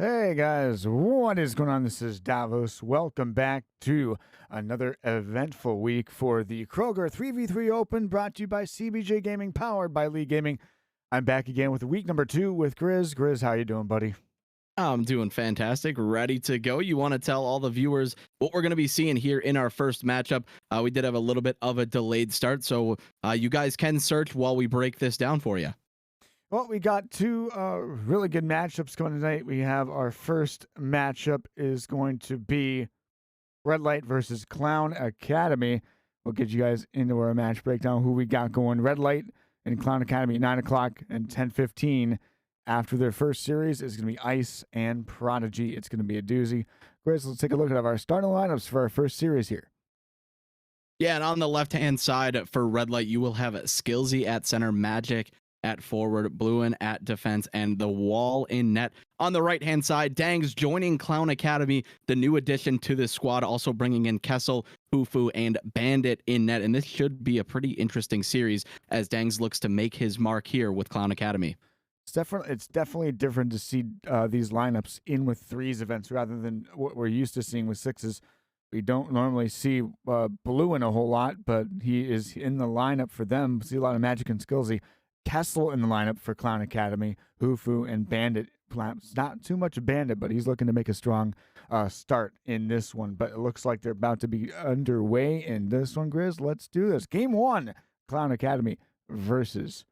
Hey guys, what is going on? This is Davos. Welcome back to another eventful week for the Kroger 3v3 Open brought to you by CBJ Gaming, powered by League Gaming. I'm back again with week number 2 with Grizz. Grizz, how you doing, buddy? I'm doing fantastic, ready to go. You want to tell all the viewers what we're going to be seeing here in our first matchup? We did have a little bit of a delayed start, so you guys can search while we break this down for you. Well, we got two really good matchups coming tonight. We have our first matchup is going to be Red Light versus Clown Academy. We'll get you guys into our match breakdown, who we got going. Red Light and Clown Academy at 9 o'clock and 10:15. After their first series is going to be Ice and Prodigy. It's going to be a doozy. Grace, let's take a look at our starting lineups for our first series here. Yeah, and on the left-hand side for Red Light, you will have Skillsy at center, Magic at forward, Bluin at defense, and the Wall in net. On the right-hand side, Dangs joining Clown Academy, the new addition to the squad, also bringing in Kessel, Hufu, and Bandit in net. And this should be a pretty interesting series as Dangs looks to make his mark here with Clown Academy. It's definitely different to see these lineups in with threes events rather than what we're used to seeing with sixes. We don't normally see Bluin a whole lot, but he is in the lineup for them. See a lot of Magic and Skillsy. Kessel in the lineup for Clown Academy, Hufu, and Bandit. Not too much of Bandit, but he's looking to make a strong start in this one. But it looks like they're about to be underway in this one, Grizz. Let's do this. Game 1, Clown Academy versus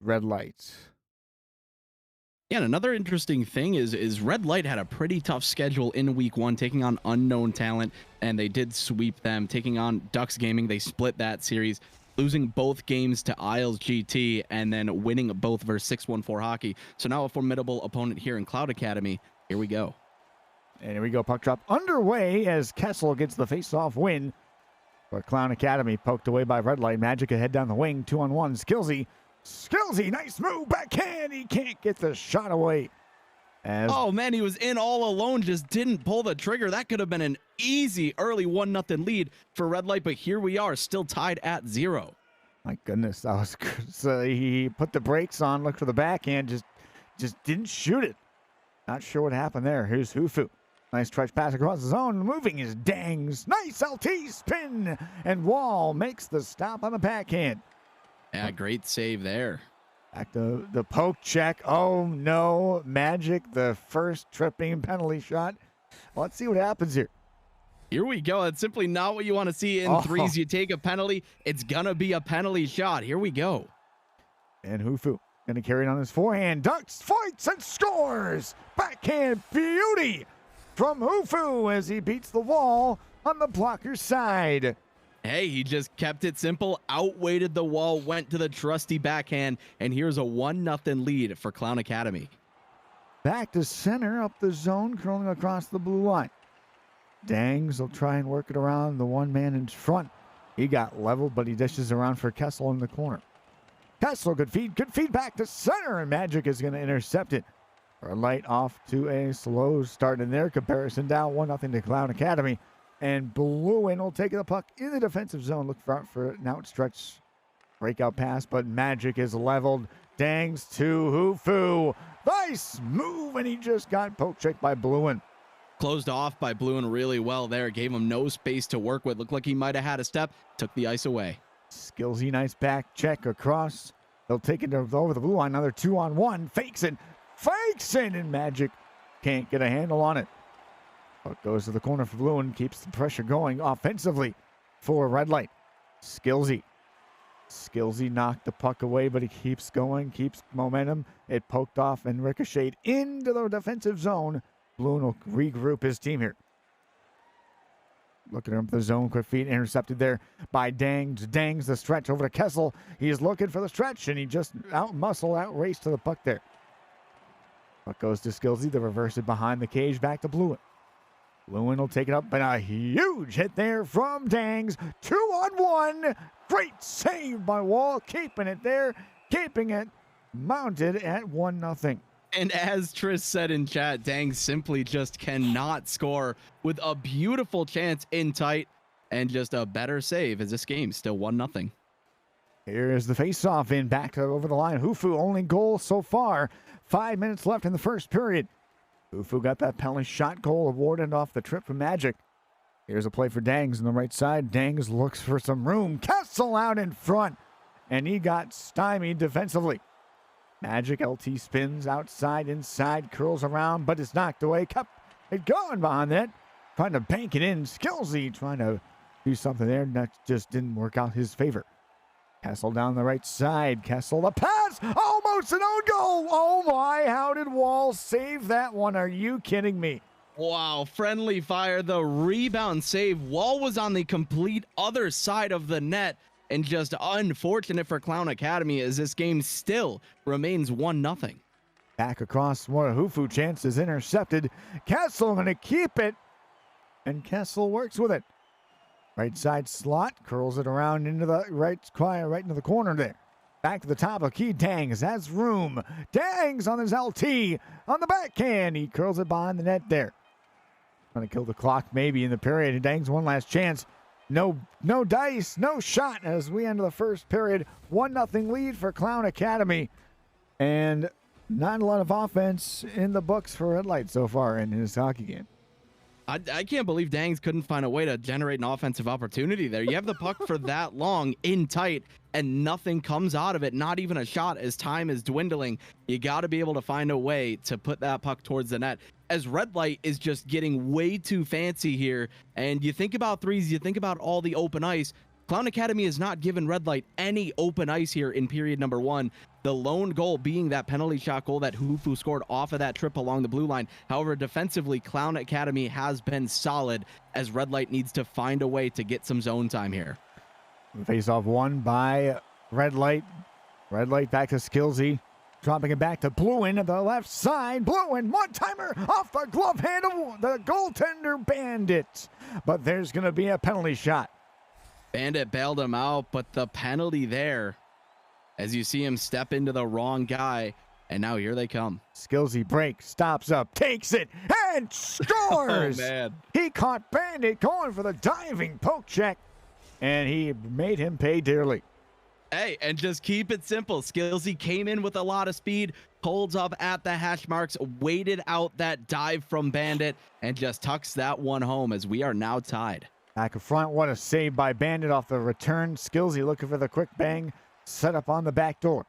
Red Light. Yeah, and another interesting thing is Red Light had a pretty tough schedule in week 1, taking on unknown talent, and they did sweep them. Taking on Ducks Gaming, they split that series, losing both games to Isles GT and then winning both versus 614 Hockey. So now a formidable opponent here in Cloud Academy. Here we go. And here we go. Puck drop underway as Kessel gets the face-off win. But Clown Academy poked away by Red Light. Magic ahead down the wing. 2-on-1. Skillsy, nice move. Backhand. He can't get the shot away. Oh, man, he was in all alone. Just didn't pull the trigger. That could have been an easy early 1-0 lead for Red Light. But here we are, still tied at 0. My goodness, that was good. So he put the brakes on, looked for the backhand, just didn't shoot it. Not sure what happened there. Here's Hufu. Nice stretch pass across the zone. Moving his Dangs. Nice LT spin. And Wall makes the stop on the backhand. Yeah, great save there. Back to the poke check. Oh, no. Magic, the first tripping penalty shot. Let's see what happens here. Here we go. It's simply not what you want to see in threes. You take a penalty, it's going to be a penalty shot. Here we go. And Hufu going to carry it on his forehand. Ducks, fights, and scores. Backhand beauty from Hufu as he beats the Wall on the blocker's side. Hey, he just kept it simple, outweighted the Wall, went to the trusty backhand, and here's a 1-0 lead for Clown Academy. Back to center, up the zone, curling across the blue line. Dangs will try and work it around the one man in front. He got leveled, but he dishes around for Kessel in the corner. Kessel, good feed back to center, and Magic is going to intercept it. Red Light off to a slow start in their comparison, down 1-0 to Clown Academy. And Bluin will take the puck in the defensive zone. Look for an outstretched breakout pass, but Magic is leveled. Dangs to Hufu. Nice move, and he just got poke checked by Bluin. Closed off by Bluin really well there. Gave him no space to work with. Looked like he might have had a step. Took the ice away. Skillsy, nice back check across. They'll take it over the blue line. Another 2-on-1. Fakes it, and Magic can't get a handle on it. Puck goes to the corner for Bluin. Keeps the pressure going offensively for Red Light. Skillsy knocked the puck away, but he keeps going, keeps momentum. It poked off and ricocheted into the defensive zone. Bluin will regroup his team here. Looking up the zone, quick feet intercepted there by Dangs. Dangs the stretch over to Kessel. He's looking for the stretch, and he just out-raced to the puck there. Puck goes to Skillsy. They reverse it behind the cage, back to Bluin. Bluin will take it up, and a huge hit there from Dangs. 2-on-1. Great save by Wall, keeping it there, keeping it mounted at 1-0. And as Tris said in chat, Dang simply just cannot score with a beautiful chance in tight and just a better save as this game still 1-0. Here's the face-off back over the line. Hufu only goal so far. 5 minutes left in the first period. Hufu got that penalty shot goal awarded off the trip from Magic. Here's a play for Dangs on the right side. Dangs looks for some room. Kessel out in front, and he got stymied defensively. Magic LT spins outside, inside, curls around, but it's knocked away. Kept it going behind that. Trying to bank it in. Skillsy trying to do something there. That just didn't work out his favor. Kessel down the right side. Kessel, the pass. Almost an own goal. Oh my, how did Wall save that one? Are you kidding me? Wow, friendly fire, the rebound save. Wall was on the complete other side of the net, and just unfortunate for Clown Academy as this game still remains 1-0. Back across, one of Hufu chances intercepted. Kessel going to keep it, and Kessel works with it. Right side slot, curls it around into the right into the corner there. Back to the top of key. Dangs has room. Dangs on his LT on the backhand. He curls it behind the net there. Trying to kill the clock maybe in the period. Dangs one last chance. No dice, no shot as we enter the first period. 1-0 lead for Clown Academy. And not a lot of offense in the books for Red Light so far in his hockey game. I can't believe Dangs couldn't find a way to generate an offensive opportunity there. You have the puck for that long in tight and nothing comes out of it, not even a shot as time is dwindling. You got to be able to find a way to put that puck towards the net, as Red Light is just getting way too fancy here. And you think about threes, you think about all the open ice. Clown Academy has not given Red Light any open ice here in period number 1. The lone goal being that penalty shot goal that Hufu scored off of that trip along the blue line. However, defensively, Clown Academy has been solid as Red Light needs to find a way to get some zone time here. Face-off won by Red Light. Red Light back to Skillsy. Dropping it back to Bluin at the left side. Bluin, one-timer off the glove hand of the goaltender Bandit. But there's going to be a penalty shot. Bandit bailed him out, but the penalty there, as you see him step into the wrong guy, and now here they come. Skillsy breaks, stops up, takes it, and scores! Oh, man. He caught Bandit going for the diving poke check, and he made him pay dearly. Hey, and just keep it simple. Skillsy came in with a lot of speed, holds up at the hash marks, waited out that dive from Bandit, and just tucks that one home as we are now tied. Back in front, what a save by Bandit off the return. Skillsy looking for the quick bang, set up on the back door.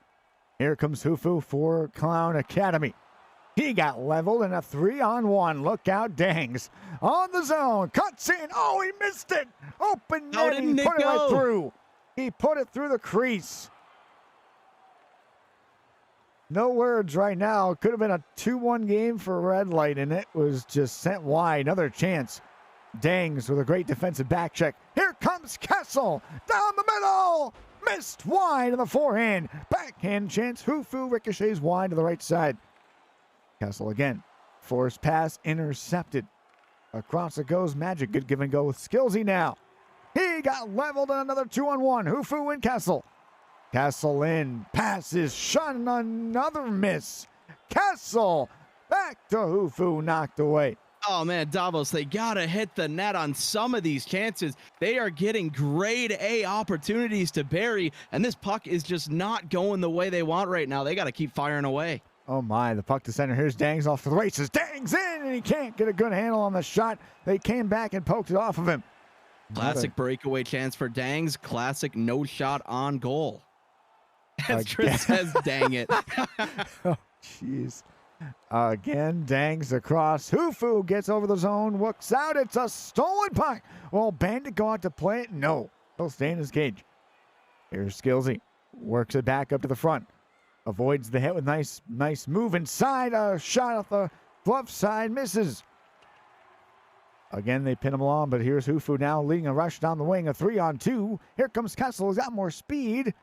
Here comes Hufu for Clown Academy. He got leveled in a 3-on-1. Look out, Dangs. On the zone, cuts in. Oh, he missed it. Open net, he put it right through. He put it through the crease. No words right now. Could have been a 2-1 game for Red Light, and it was just sent wide. Another chance. Dangs with a great defensive back check. Here comes Kessel down the middle. Missed wide on the forehand. Backhand chance. Hufu ricochets wide to the right side. Kessel again. Forced pass intercepted. Across it goes Magic. Good give and go with Skillsy now. He got leveled in another 2-on-1. Hufu and Kessel. Kessel in. Passes. Shot. Another miss. Kessel back to Hufu. Knocked away. Oh, man, Davos, they got to hit the net on some of these chances. They are getting grade A opportunities to bury, and this puck is just not going the way they want right now. They got to keep firing away. Oh, my. The puck to center. Here's Dangs off to the races. Dangs in, and he can't get a good handle on the shot. They came back and poked it off of him. Classic breakaway chance for Dangs. Classic no shot on goal. As Chris says, dang it. Oh, jeez. Again, Dangs across. Hufu gets over the zone, looks out. It's a stolen puck. Will Bandit go out to play it? No. He'll stay in his cage. Here's Skillsy. Works it back up to the front. Avoids the hit with nice move inside. A shot off the glove side. Misses. Again, they pin him along, but here's Hufu now leading a rush down the wing. A 3-on-2. Here comes Kessel. He's got more speed.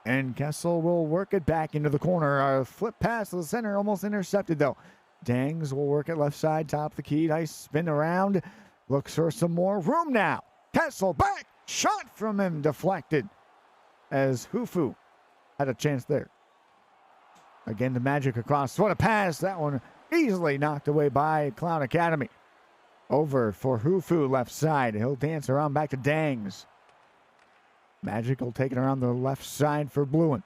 And Kessel will work it back into the corner. A flip pass to the center, almost intercepted though. Dangs will work it left side, top of the key. Nice spin around. Looks for some more room now. Kessel back. Shot from him deflected as Hufu had a chance there. Again, the Magic across. What a pass. That one easily knocked away by Clown Academy. Over for Hufu left side. He'll dance around back to Dangs. Magic will take it around the left side for Bluin.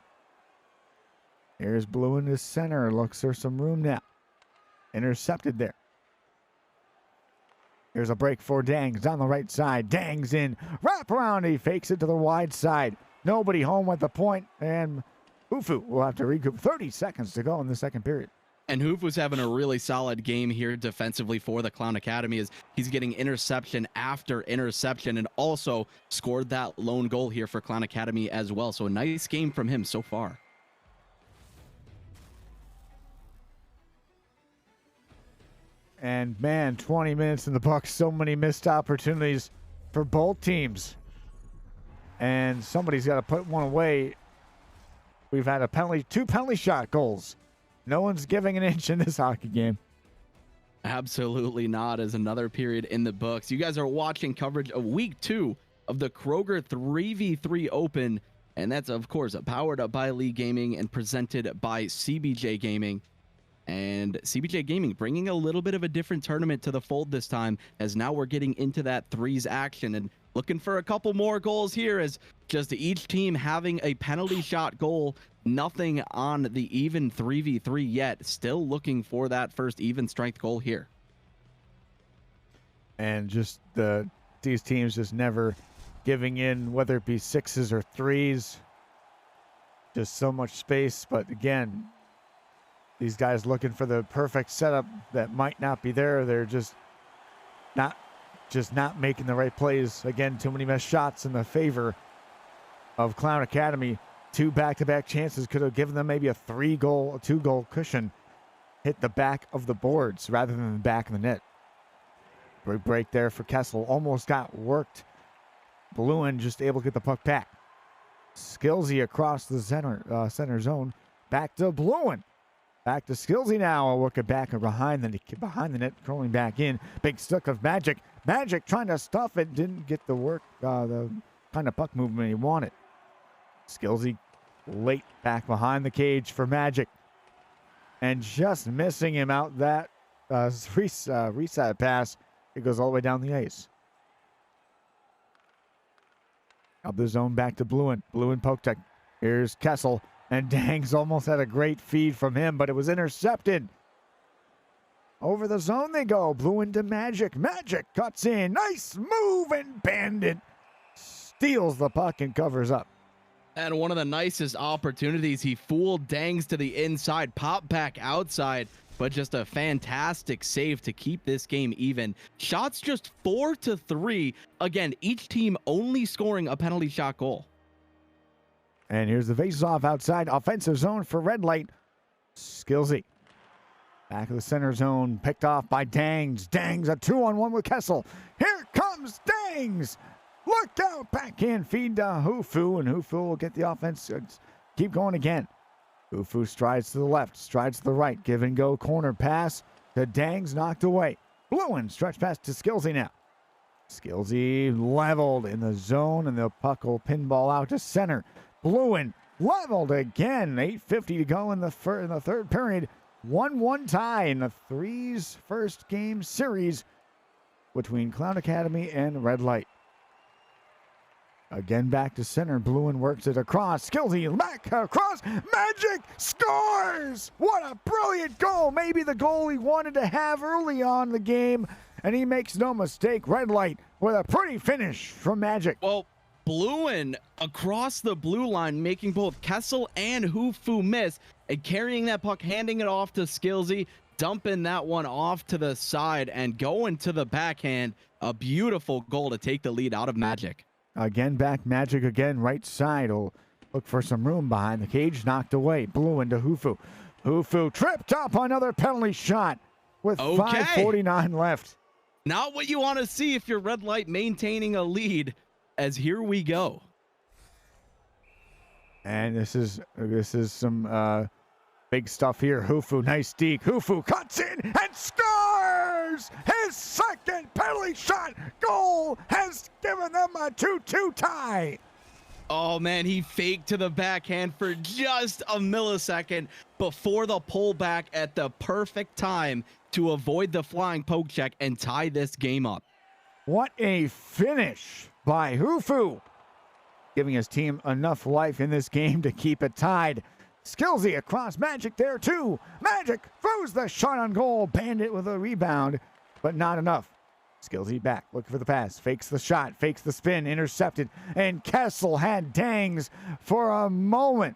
Here's Bluin to center. Looks for some room now. Intercepted there. Here's a break for Dangs on the right side. Dangs in. Wrap around. He fakes it to the wide side. Nobody home at the point, and Hufu will have to recoup. 30 seconds to go in the second period. And Hufu's having a really solid game here defensively for the Clown Academy as he's getting interception after interception and also scored that lone goal here for Clown Academy as well. So a nice game from him so far. And man, 20 minutes in the book. So many missed opportunities for both teams. And somebody's got to put one away. We've had two penalty shot goals. No one's giving an inch in this hockey game. Absolutely not, as another period in the books. You guys are watching coverage of week 2 of the Kroger 3v3 Open. And that's, of course, powered up by Lee Gaming and presented by CBJ Gaming. And CBJ Gaming bringing a little bit of a different tournament to the fold this time, as now we're getting into that threes action and looking for a couple more goals here, as just each team having a penalty shot goal. Nothing on the even 3v3 yet. Still looking for that first even strength goal here. And just these teams just never giving in, whether it be sixes or threes. Just so much space. But again, these guys looking for the perfect setup that might not be there. They're just not making the right plays. Again, too many missed shots in the favor of Clown Academy. 2 back-to-back chances could have given them maybe a 2-goal cushion. Hit the back of the boards rather than the back of the net. Great break there for Kessel. Almost got worked. Bluin just able to get the puck back. Skillsy across the center zone. Back to Bluin. Back to Skillsy now. I'll work it back behind the net, crawling back in. Big stick of Magic. Magic trying to stuff it. Didn't get the work, the kind of puck movement he wanted. Skillsy late back behind the cage for Magic. And just missing him out that reset pass. It goes all the way down the ice. Up the zone back to Bluin. Bluin poke check. Here's Kessel. And Dangs almost had a great feed from him, but it was intercepted. Over the zone they go. Bluin to Magic. Magic cuts in. Nice move, and Bandit steals the puck and covers up. And one of the nicest opportunities, he fooled Dangs to the inside, popped back outside, but just a fantastic save to keep this game even. Shots just 4-3. Again, each team only scoring a penalty shot goal. And here's the faceoff outside. Offensive zone for Red Light. Skillsy. Back of the center zone. Picked off by Dangs. Dangs a 2-on-1 with Kessel. Here comes Dangs. Look out. Backhand feed to Hufu. And Hufu will get the offense. Keep going again. Hufu strides to the left. Strides to the right. Give and go. Corner pass to Dangs. Knocked away. Bluin. Stretch pass to Skillsy now. Skillsy leveled in the zone. And the puck will pinball out to center. Bluin leveled again. 8:50 to go in the third period. 1-1 tie in the threes first game series between Clown Academy and Red Light. Again back to center. Bluin works it across. Skillsy back across. Magic scores! What a brilliant goal. Maybe the goal he wanted to have early on in the game. And he makes no mistake. Red Light with a pretty finish from Magic. Well, Bluin across the blue line, making both Kessel and Hufu miss, and carrying that puck, handing it off to Skillsy, dumping that one off to the side and going to the backhand. A beautiful goal to take the lead out of Magic. Again, back Magic again, right side. Will look for some room behind the cage. Knocked away. Bluin to Hufu. Hufu tripped up another penalty shot with 5:49 left. Not what you want to see if you're Red Light maintaining a lead. As here we go. And this is some big stuff here. Hufu, nice deke. Hufu cuts in and scores! His second penalty shot goal has given them a 2-2 tie. Oh man, he faked to the backhand for just a millisecond before the pullback at the perfect time to avoid the flying poke check and tie this game up. What a finish by Hufu, giving his team enough life in this game to keep it tied. Skillsy across Magic there too. Magic throws the shot on goal. Bandit with a rebound, but not enough. Skillsy back, looking for the pass, fakes the shot, fakes the spin, intercepted, and Kessel had Dangs for a moment,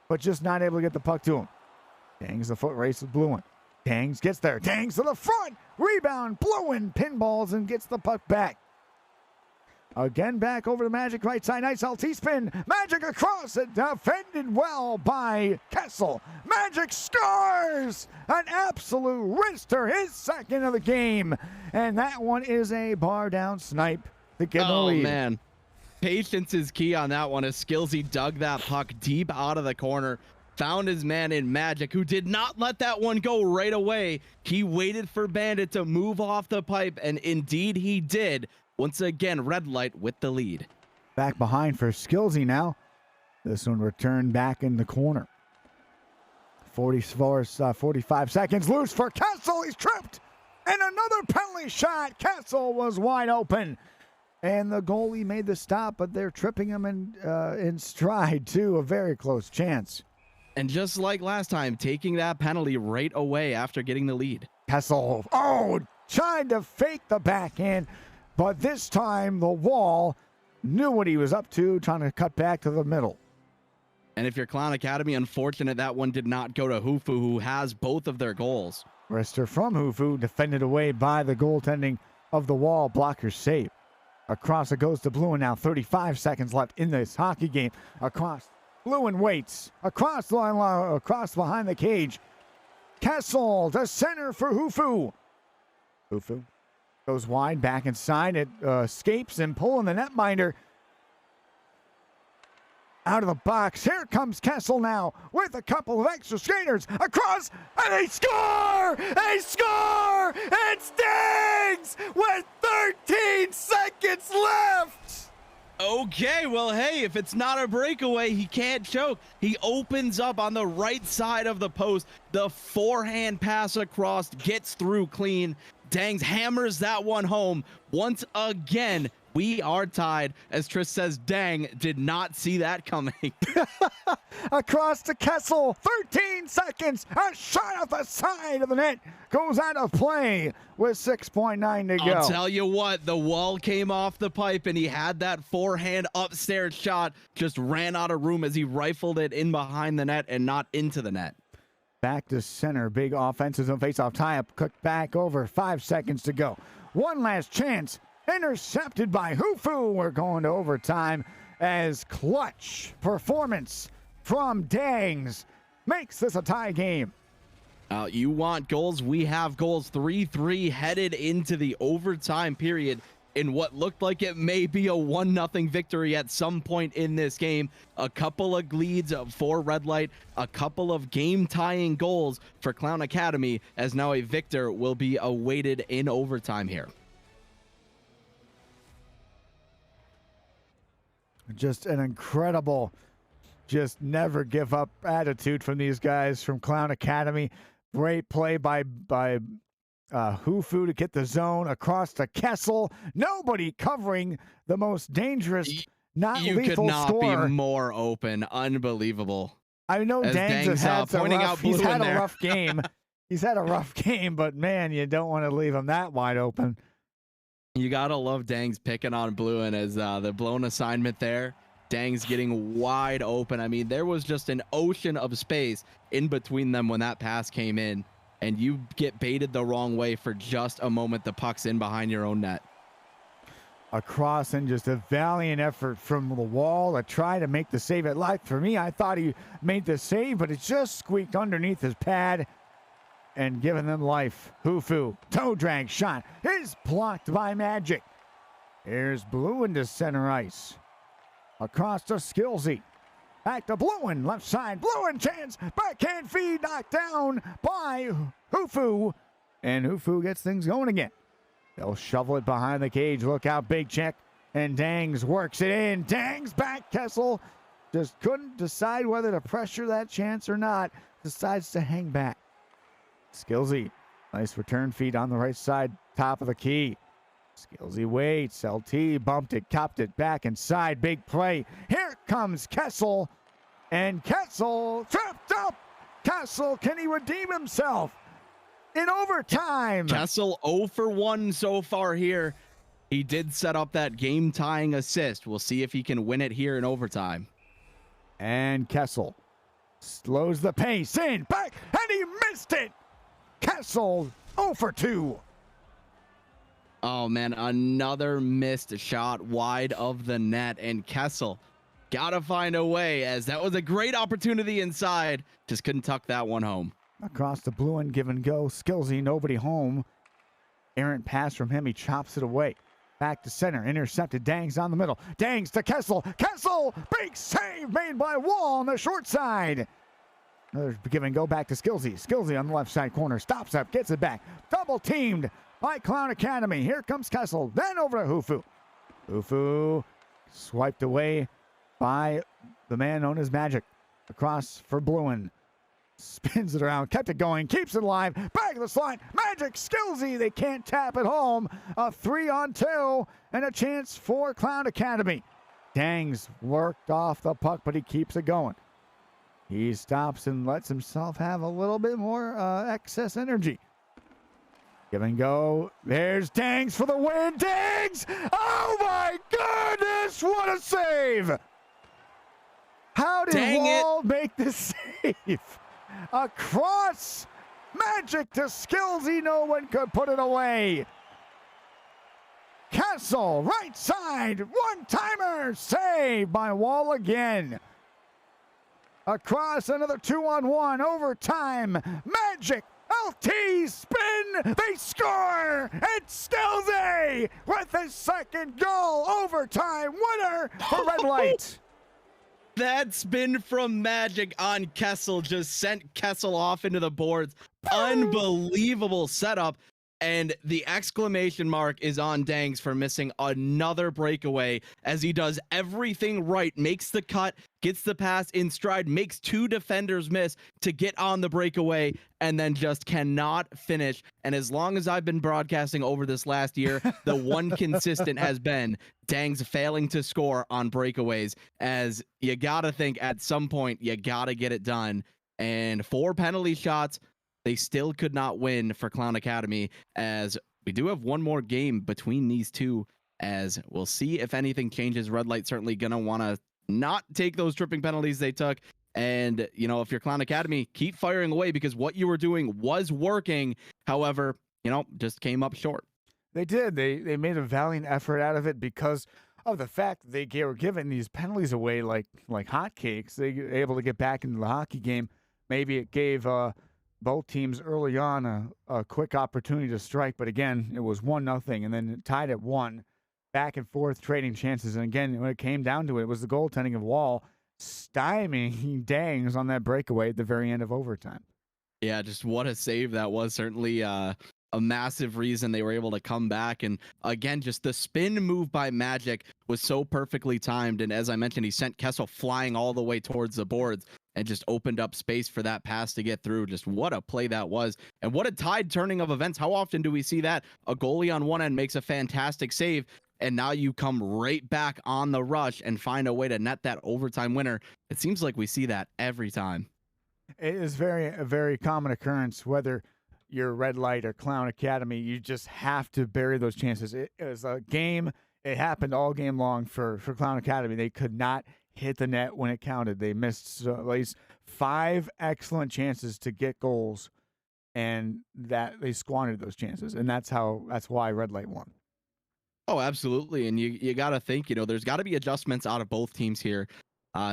but just not able to get the puck to him. Dangs the foot race with Bluin. Dangs gets there, Dangs to the front, rebound, Bluin pinballs and gets the puck back. Again back over the Magic right side, nice LT spin, Magic across it, defended well by Kessel. Magic scores! An absolute wrister, his second of the game. And that one is a bar down snipe to get the lead. Oh, man. Patience is key on that one as Skillsy dug that puck deep out of the corner. Found his man in Magic, who did not let that one go right away. He waited for Bandit to move off the pipe, and indeed he did. Once again, Red Light with the lead. Back behind for Skillsy now. This one returned back in the corner. 45 seconds loose for Kessel. He's tripped. And another penalty shot. Kessel was wide open. And the goalie made the stop, but they're tripping him in stride, too. A very close chance. And just like last time, taking that penalty right away after getting the lead. Kessel, tried to fake the backhand. But this time, the Wall knew what he was up to, trying to cut back to the middle. And if you're Clown Academy, unfortunate that one did not go to Hufu, who has both of their goals. Wrister from Hufu, defended away by the goaltending of the Wall. Blocker save. Across it goes to Bluin now. 35 seconds left in this hockey game. Across. Bluin waits. Across the line, across behind the cage. Kessel to center for Hufu. Hufu goes wide, back inside. It escapes and pulling the netminder out of the box. Here comes Kessel now with a couple of extra skaters across, and they score! They score! It's Diggs with 13 seconds left! Okay, well, hey, if it's not a breakaway, he can't choke. He opens up on the right side of the post. The forehand pass across, gets through clean. Dangs hammers that one home. Once again, we are tied. As Tris says, dang, did not see that coming. Across to Kessel, 13 seconds. A shot off the side of the net. Goes out of play with 6.9 to go. I'll tell you what, the Wall came off the pipe and he had that forehand upstairs shot. Just ran out of room as he rifled it in behind the net and not into the net. Back to center. Big offensive zone face-off tie-up. Cooked back over. 5 seconds to go. One last chance. Intercepted by Hufu. We're going to overtime as clutch performance from Dangs makes this a tie game. You want goals? We have goals. 3-3 headed into the overtime period in what looked like it may be a 1-0 victory at some point in this game. A couple of leads for Red Light, a couple of game-tying goals for Clown Academy, as now a victor will be awaited in overtime here. Just an incredible, just never give up attitude from these guys from Clown Academy. Great play by Hufu to get the zone across to Kessel. Nobody covering the most dangerous, not you lethal could not scorer. Be more open. Unbelievable. I know Dangs has had he's had a rough game. He's had a rough game, but man, you don't want to leave him that wide open. You gotta love Dangs picking on Bluin as the blown assignment there. Dangs getting wide open. I mean, there was just an ocean of space in between them when that pass came in, and you get baited the wrong way for just a moment. The puck's in behind your own net. Across, and just a valiant effort from the Wall to try to make the save. It like for me, I thought he made the save, but it just squeaked underneath his pad and giving them life. Hufu, toe drag shot is blocked by Magic. Here's Bluin to center ice. Across to Skillsy. Back to Bluin, left side. Bluin chance, backhand feed knocked down by Hufu. And Hufu gets things going again. They'll shovel it behind the cage. Look out, big check. And Dangs works it in. Dangs back. Kessel just couldn't decide whether to pressure that chance or not. Decides to hang back. Skillsy, nice return feed on the right side, top of the key. Skillsy waits, LT bumped it, copped it back inside, big play. Here comes Kessel, and Kessel tripped up. Kessel, can he redeem himself? in overtime. Kessel 0 for 1 so far here. He did set up that game-tying assist. We'll see if he can win it here in overtime. And Kessel slows the pace in, back, and he missed it. Kessel 0 for 2. Oh, man, another missed shot wide of the net. And Kessel got to find a way, as that was a great opportunity inside. Just couldn't tuck that one home. Across the blue and give and go. Skillsy, nobody home. Errant pass from him. He chops it away. Back to center. Intercepted. Dangs on the middle. Dangs to Kessel. Kessel! Big save made by Wall on the short side. Another give and go back to Skillsy. Skillsy on the left side corner. Stops up. Gets it back. Double teamed by Clown Academy. Here comes Kessel. Then over to Hufu. Hufu swiped away by the man known as Magic. Across for Bluen. Spins it around, kept it going, keeps it alive, back of the slot, Magic, Skillsy, they can't tap it home. A 3-on-2 and a chance for Clown Academy. Dangs worked off the puck, but he keeps it going. He stops and lets himself have a little bit more excess energy. Give and go. There's Dangs for the win. Dangs! Oh my goodness, what a save! How did Wall make this save? Across, Magic to Skillsy, no one could put it away. Kessel, right side, one-timer, saved by Wall again. Across, another 2-on-1, overtime, Magic, LT, spin, they score, and Skillsy with his second goal, overtime winner for Red Light. That spin from Magic on Kessel just sent Kessel off into the boards. Unbelievable setup. And the exclamation mark is on Dangs for missing another breakaway, as he does everything right, makes the cut, gets the pass in stride, makes 2 defenders miss to get on the breakaway, and then just cannot finish. And as long as I've been broadcasting over this last year, the one consistent has been Dangs failing to score on breakaways, as you got to think at some point you got to get it done. And 4 penalty shots, they still could not win for Clown Academy, as we do have one more game between these two, as we'll see if anything changes. Red Light certainly going to want to not take those tripping penalties they took. And, you know, if you're Clown Academy, keep firing away, because what you were doing was working. However, you know, just came up short. They did. They made a valiant effort out of it because of the fact that they were giving these penalties away like hotcakes. They were able to get back into the hockey game. Maybe it gave both teams early on a quick opportunity to strike, but again, it was 1-0, and then it tied at 1, back and forth trading chances. And again, when it came down to it, it was the goaltending of Wall stymieing Dangs on that breakaway at the very end of overtime. Yeah, just what a save that was. Certainly a massive reason they were able to come back. And again, just the spin move by Magic was so perfectly timed. And as I mentioned, he sent Kessel flying all the way towards the boards and just opened up space for that pass to get through. Just what a play that was. And what a tide turning of events. How often do we see that? A goalie on one end makes a fantastic save, and now you come right back on the rush and find a way to net that overtime winner. It seems like we see that every time. It is a very common occurrence, whether you're Red Light or Clown Academy. You just have to bury those chances. It was a game. It happened all game long for Clown Academy. They could not hit the net when it counted. They missed at least 5 excellent chances to get goals, and that they squandered those chances. And that's why Red Light won. Oh, absolutely. And you got to think, you know, there's got to be adjustments out of both teams here.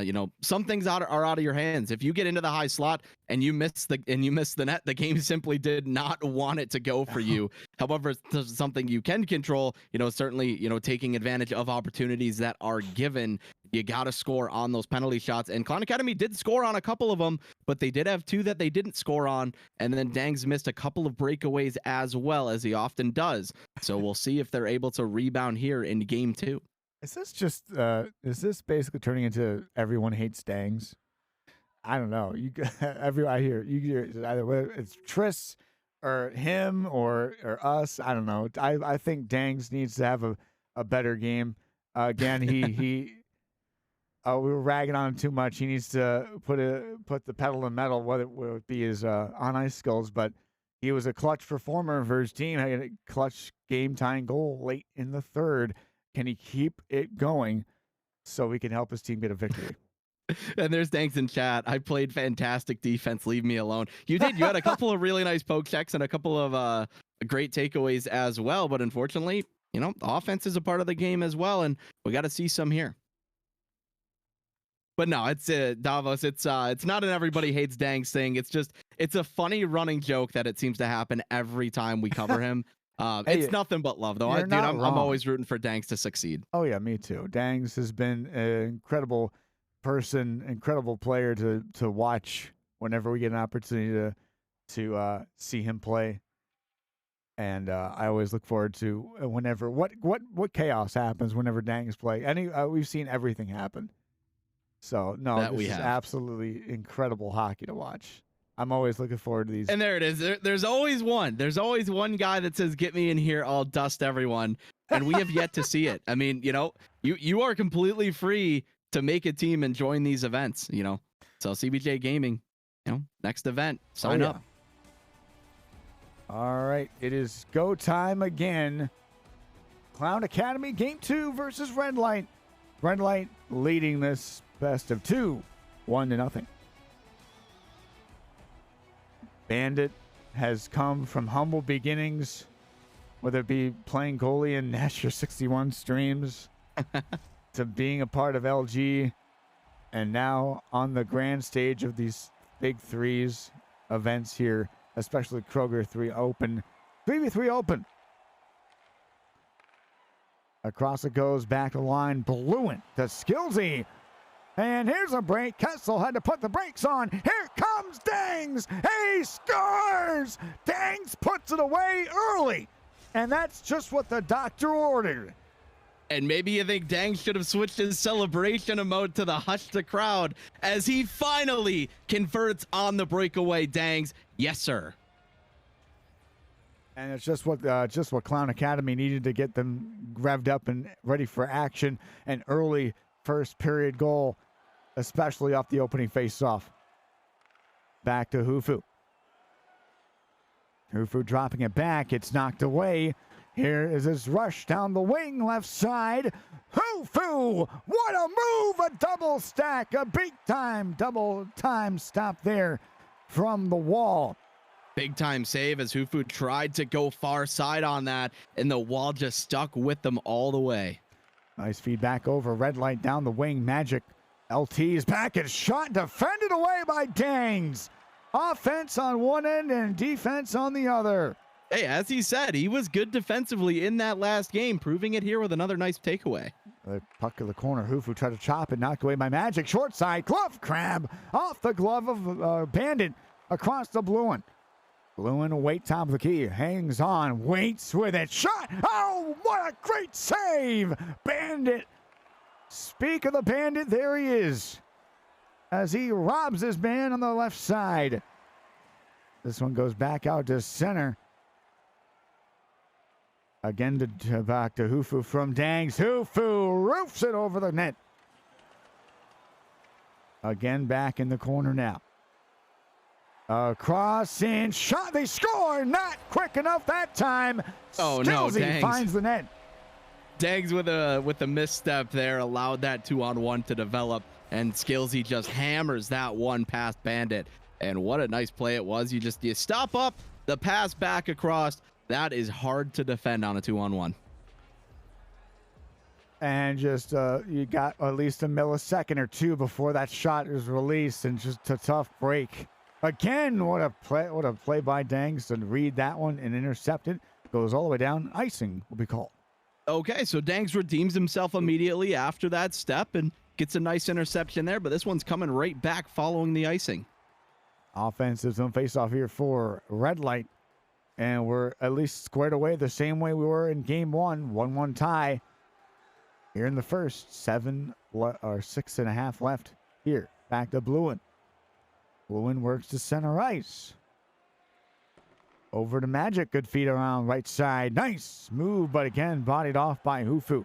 You know, some things are out of your hands. If you get into the high slot and you miss the net, the game simply did not want it to go for you. However, it's something you can control. You know, certainly, you know, taking advantage of opportunities that are given. You got to score on those penalty shots. And Clown Academy did score on a couple of them, but they did have 2 that they didn't score on. And then Dangs missed a couple of breakaways as well, as he often does. So we'll see if they're able to rebound here in game 2. Is this basically turning into everyone hates Dangs? I don't know. I hear either it's Tris or him or us. I don't know. I think Dangs needs to have a better game. Again, we were ragging on him too much. He needs to put the pedal to the metal, whether it be his on ice skills. But He was a clutch performer for his team, had a clutch game-tying goal late in the third. Can he keep it going so he can help his team get a victory? And there's Danks in chat. I played fantastic defense. Leave me alone. You did. You had a couple of really nice poke checks and a couple of great takeaways as well. But unfortunately, the offense is a part of the game as well. And we got to see some here. But no, it's Davos. It's not an everybody hates Danks thing. It's a funny running joke that it seems to happen every time we cover him. Hey, it's nothing but love, though. I'm always rooting for Danks to succeed. Oh yeah, me too. Danks has been an incredible person, incredible player to watch whenever we get an opportunity to see him play. And I always look forward to whenever what chaos happens whenever Dangs play. We've seen everything happen. So no, this is absolutely incredible hockey to watch. I'm always looking forward to these. And there it is. There's always one. There's always one guy that says, "Get me in here, I'll dust everyone." And we have yet to see it. I mean, you are completely free to make a team and join these events. So CBJ Gaming, next event, sign up. All right, it is go time again. Clown Academy Game 2 versus Red Light. Red Light leading this best of 2, 1-0. Bandit has come from humble beginnings, whether it be playing goalie in Nasher 61 streams to being a part of LG, and now on the grand stage of these big threes events here, especially Kroger 3v3 Open. Across it goes, back to line, Bluin to Skillsy. And here's a break. Kessel had to put the brakes on. Here comes Dangs. He scores! Dangs puts it away early. And that's just what the doctor ordered. And maybe you think Dangs should have switched his celebration mode to the hush the crowd as he finally converts on the breakaway. Dangs, yes, sir. And it's just what Clown Academy needed to get them revved up and ready for action. An early first period goal, especially off the opening face-off. Back to Hufu. Hufu dropping it back. It's knocked away. Here is his rush down the wing, left side. Hufu! What a move! A double stack, a big time double time stop there from the wall. Big time save as Hufu tried to go far side on that, and the wall just stuck with them all the way. Nice feedback over. Red Light down the wing. Magic. LT's back and shot defended away by Dangs. Offense on one end and defense on the other. Hey, as he said, he was good defensively in that last game, proving it here with another nice takeaway. The puck in the corner. Hufu tried to chop it, knocked away by Magic. Short side, glove crab off the glove of Bandit across the blue one. Lewin wait top of the key, hangs on, waits with it, shot! Oh, what a great save! Bandit, speak of the Bandit, there he is, as he robs his man on the left side. This one goes back out to center. Again to back to Hufu from Dangs. Hufu roofs it over the net. Again back in the corner now. Cross in, shot, they score! Not quick enough that time. Oh no, Dangs finds the net. Dangs with a misstep there allowed that 2-on-1 to develop, and Skillsy just hammers that one past Bandit. And what a nice play it was. You stop up, the pass back across. That is hard to defend on a 2-on-1. And just you got at least a millisecond or two before that shot is released, and just a tough break. Again, what a play by Dangs to read that one and intercept it. Goes all the way down. Icing will be called. Okay, so Dangs redeems himself immediately after that step and gets a nice interception there, but this one's coming right back following the icing. Offensive zone face-off here for Red Light. And we're at least squared away the same way we were in game 1. 1-1 tie. Here in the first, 6.5 left here. Back to Bluin. Bluin works to center ice. Over to Magic. Good feet around right side. Nice move, but again, bodied off by Hufu.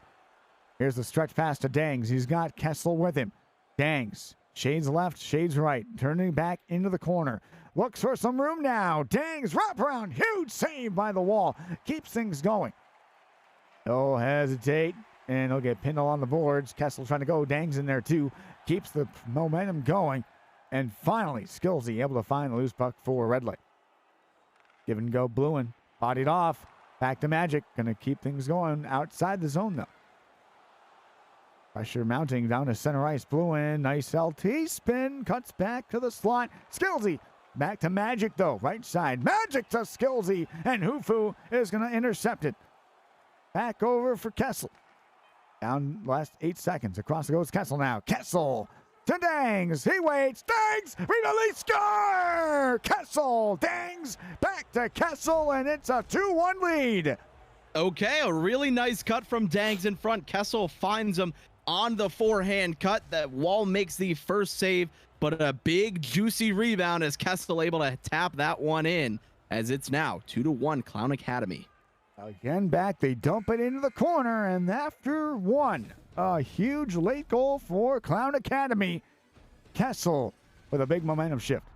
Here's the stretch pass to Dangs. He's got Kessel with him. Dangs. Shades left, shades right. Turning back into the corner. looks for some room now. Dangs wraparound, huge save by the wall. Keeps things going. He'll hesitate, and he'll get pinned along the boards. Kessel trying to go. Dangs in there too. Keeps the momentum going. And finally, Skillsy able to find the loose puck for Red Light. Give and go, Bluin. Bodied off. Back to Magic. Going to keep things going outside the zone, though. Pressure mounting down to center ice. Bluin. Nice LT spin. Cuts back to the slot. Skillsy. Back to Magic, though. Right side. Magic to Skillsy. And Hufu is going to intercept it. Back over for Kessel. Down last 8 seconds. Across goes Kessel now. Kessel to Dangs. He waits. Dangs. Release score. Kessel. Dangs. Back to Kessel. And it's a 2-1 lead. Okay, a really nice cut from Dangs in front. Kessel finds him on the forehand cut. That Wall makes the first save, but a big juicy rebound as Kessel able to tap that one in, as it's now 2-1 Clown Academy. Again back, they dump it into the corner, and after one, a huge late goal for Clown Academy. Kessel with a big momentum shift.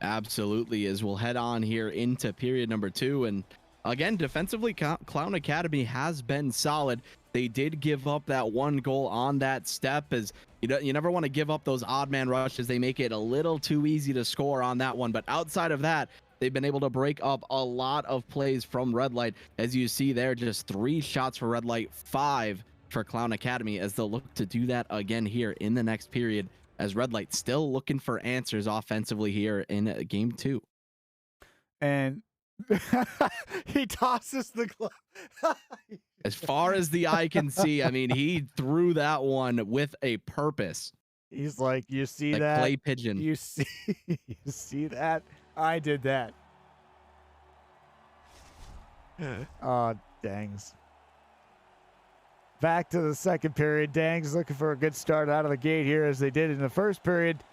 Absolutely, as we'll head on here into period number 2. And again, defensively, Clown Academy has been solid. They did give up that one goal on that step, as you never want to give up those odd man rushes. They make it a little too easy to score on that one. But outside of that, they've been able to break up a lot of plays from Red Light. As you see there, just 3 shots for Red Light, 5 for Clown Academy, as they'll look to do that again here in the next period, as Red Light still looking for answers offensively here in game 2. And he tosses the glove. As far as the eye can see, I mean, he threw that one with a purpose. He's like, you see like that? Clay pigeon. You see that? I did that. Oh, Dangs. Back to the second period. Dangs looking for a good start out of the gate here, as they did in the first period.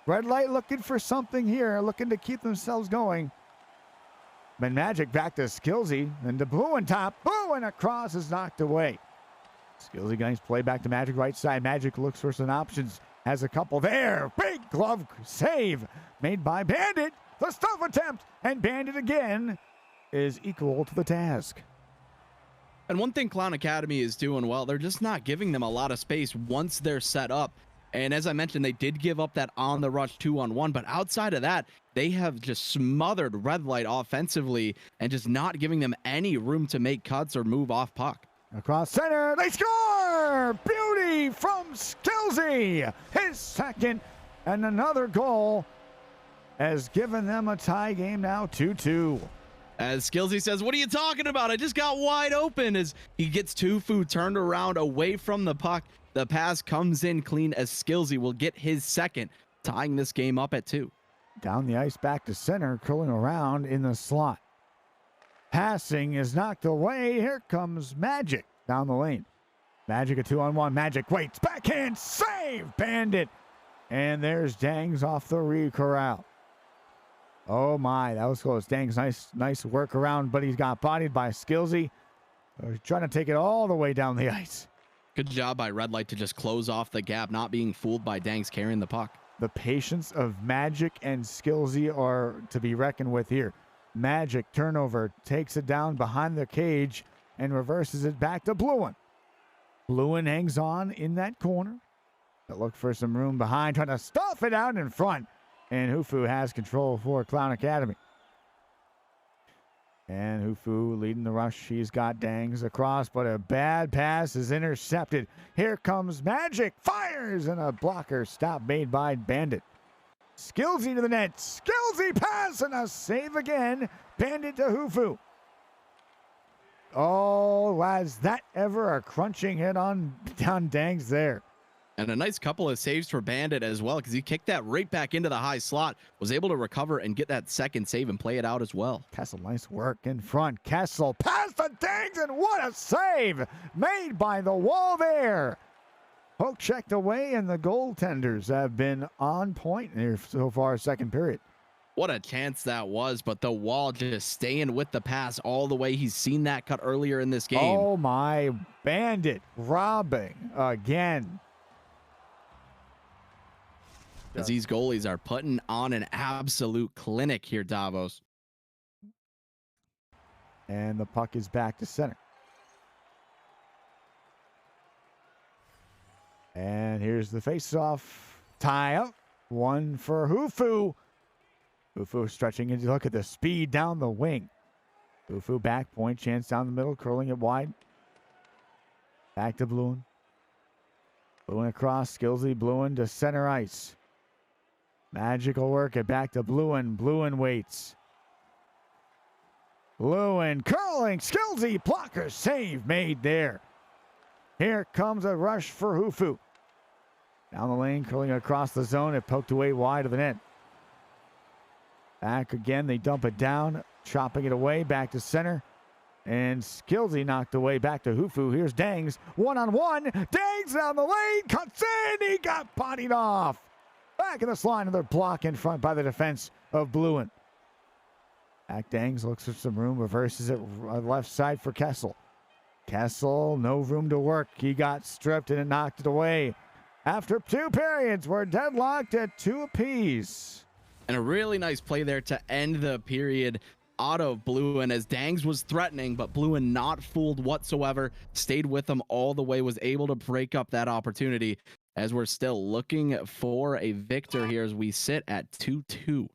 Red Light looking for something here, looking to keep themselves going. But Magic back to Skillsy, and to Bluin top. Bluin across is knocked away. Skillsy guys play back to Magic right side. Magic looks for some options. Has a couple there. Big glove save made by Bandit. The stuff attempt, and Bandit again is equal to the task. And one thing Clown Academy is doing well, they're just not giving them a lot of space once they're set up. And as I mentioned, they did give up that on the rush 2-on-1, but outside of that, they have just smothered Red Light offensively and just not giving them any room to make cuts or move off puck. Across center, they score! Beauty from Skillsy! His second, and another goal has given them a tie game now, 2-2. As Skillsy says, what are you talking about? I just got wide open, as he gets Tufu turned around away from the puck. The pass comes in clean, as Skillsy will get his second, tying this game up at 2. Down the ice, back to center, curling around in the slot. Passing is knocked away. Here comes Magic down the lane. Magic a 2-on-1. Magic waits. Backhand save. Bandit. And there's Dangs off the re-corral. Oh my, that was close. Dangs, nice work around, but he's got bodied by Skillsy. Trying to take it all the way down the ice. Good job by Red Light to just close off the gap, not being fooled by Dangs carrying the puck. The patience of Magic and Skillsy are to be reckoned with here. Magic turnover, takes it down behind the cage and reverses it back to Bluin. Bluin hangs on in that corner. But look for some room behind, trying to stuff it out in front. And Hufu has control for Clown Academy. And Hufu leading the rush. He's got Dangs across, but a bad pass is intercepted. Here comes Magic. Fires, and a blocker stop made by Bandit. Skillsy to the net. Skillsy pass, and a save again. Bandit to Hufu. Oh, was that ever a crunching hit on Dangs there. And a nice couple of saves for Bandit as well, because he kicked that right back into the high slot, was able to recover and get that second save and play it out as well. Kessel, nice work in front. Kessel past the Dangs, and what a save made by the wall there. Poke checked away, and the goaltenders have been on point here so far, second period. What a chance that was, but the wall just staying with the pass all the way. He's seen that cut earlier in this game. Oh my, Bandit robbing again. as these goalies are putting on an absolute clinic here, Davos. And the puck is back to center. And here's the face-off. Tie up. One for Hufu. Hufu stretching into, look at the speed down the wing. Hufu back point, chance down the middle, curling it wide. Back to Bluin. Bluin across, Skillsy, Bluin to center ice. Magical work it back to Bluin. Bluin waits. Bluin curling, Skillsy, blocker save made there. Here comes a rush for Hufu. Down the lane, curling across the zone. It poked away wide of the net. Back again, they dump it down, chopping it away, back to center. And Skillsy knocked away, back to Hufu. Here's Dangs, one-on-one. Dangs down the lane, cuts in, he got bodied off. Back in the slot, another block in front by the defense of Bluin. Back Dangs looks for some room, reverses it left side for Kessel. Kessel, no room to work. He got stripped and it knocked it away. After 2 periods, we're deadlocked at 2 apiece. And a really nice play there to end the period out of Bluin, as Dangs was threatening, but Bluin not fooled whatsoever, stayed with him all the way, was able to break up that opportunity, as we're still looking for a victor here as we sit at 2-2.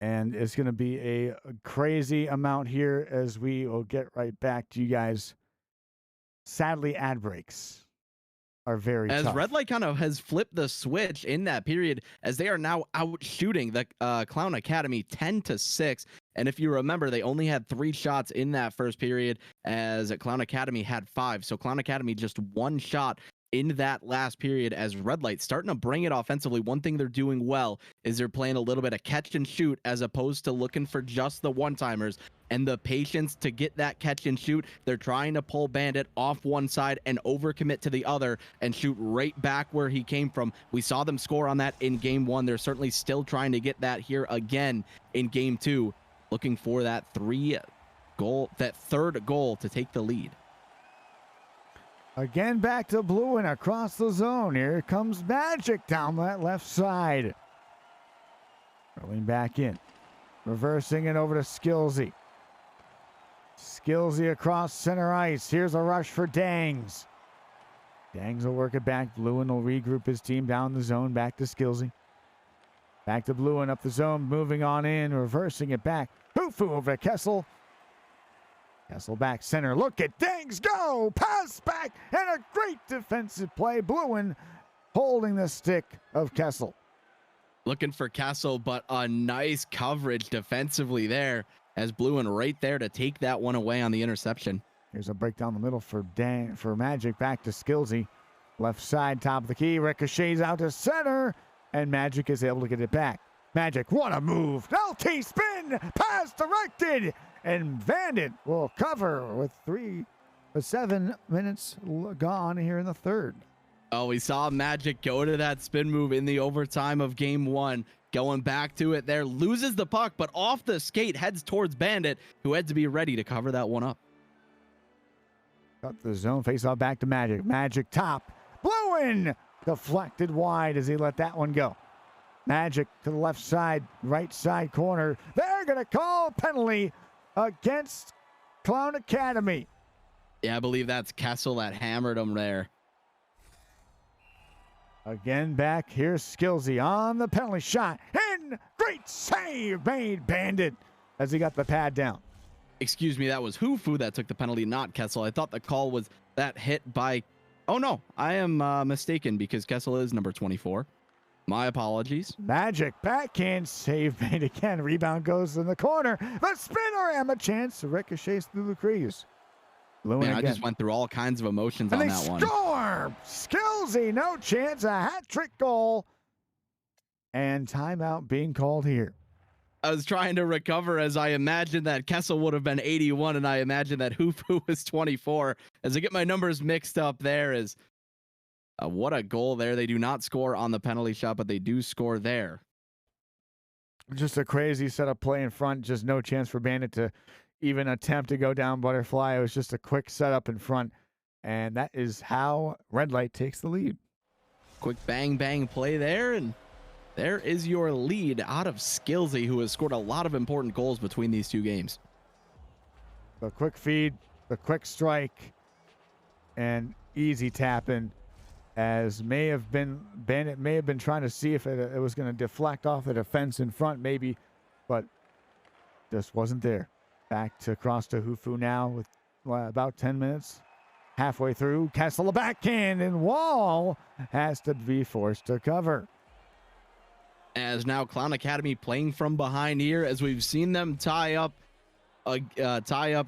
And it's going to be a crazy amount here as we will get right back to you guys. Sadly, ad breaks are very as tough. Red Light kind of has flipped the switch in that period, as they are now out shooting the Clown Academy 10-6. And if you remember, they only had 3 shots in that first period, as Clown Academy had 5. So Clown Academy just 1 shot in that last period, as Red Light starting to bring it offensively. One thing they're doing well is they're playing a little bit of catch and shoot, as opposed to looking for just the one-timers. And the patience to get that catch and shoot, they're trying to pull Bandit off one side and overcommit to the other and shoot right back where he came from. We saw them score on that in game 1. They're certainly still trying to get that here again in game 2, looking for that third goal to take the lead. Again, back to Bluin across the zone. Here comes Magic down that left side. Rolling back in. Reversing it over to Skillsy. Skillsy across center ice. Here's a rush for Dangs. Dangs will work it back. Bluin will regroup his team down the zone. Back to Skillsy. Back to Bluin up the zone. Moving on in. Reversing it back. Hufu over to Kessel. Kessel back center. Look at Dangs go. Pass back. And a great defensive play. Bluin holding the stick of Kessel. Looking for Kessel, but a nice coverage defensively there, as Bluin right there to take that one away on the interception. Here's a break down the middle for Magic. Back to Skillsy. Left side, top of the key. Ricochets out to center. And Magic is able to get it back. Magic, what a move. LT spin. Pass directed. And Bandit will cover with 7 minutes gone here in the third. Oh, we saw Magic go to that spin move in the overtime of game 1. Going back to it there, loses the puck, but off the skate, heads towards Bandit, who had to be ready to cover that one up. Got the zone, face off back to Magic. Magic top. Bluin deflected wide as he let that one go. Magic to the left side, right side corner. They're going to call penalty against Clown Academy. Yeah, I believe that's Kessel that hammered him there. Again, back. Here's Skillsy on the penalty shot. And great save made Bandit as he got the pad down. Excuse me, that was Hufu that took the penalty, not Kessel. I thought the call was that hit by... Oh, no, I am mistaken, because Kessel is number 24. My apologies. Magic backhand save made again. Rebound goes in the corner. The spinorama chance ricochets through the crease. Man, I just went through all kinds of emotions and on that one. Score! Skillsy, no chance. A hat-trick goal. And timeout being called here. I was trying to recover, as I imagined that Kessel would have been 81, and I imagined that Hufu was 24. As I get my numbers mixed up there, is what a goal there. They do not score on the penalty shot, but they do score there. Just a crazy setup play in front. Just no chance for Bandit to even attempt to go down butterfly. It was just a quick setup in front. And that is how Red Light takes the lead. Quick bang bang play there, and there is your lead out of Skillsy, who has scored a lot of important goals between these two games. The quick feed, the quick strike, and easy tapping, as Bandit may have been trying to see if it was going to deflect off the defense in front, maybe, but just wasn't there. Back to cross to Hufu now with about 10 minutes. Halfway through, Kessel a backhand, and Wall has to be forced to cover. As now Clown Academy playing from behind here, as we've seen them tie up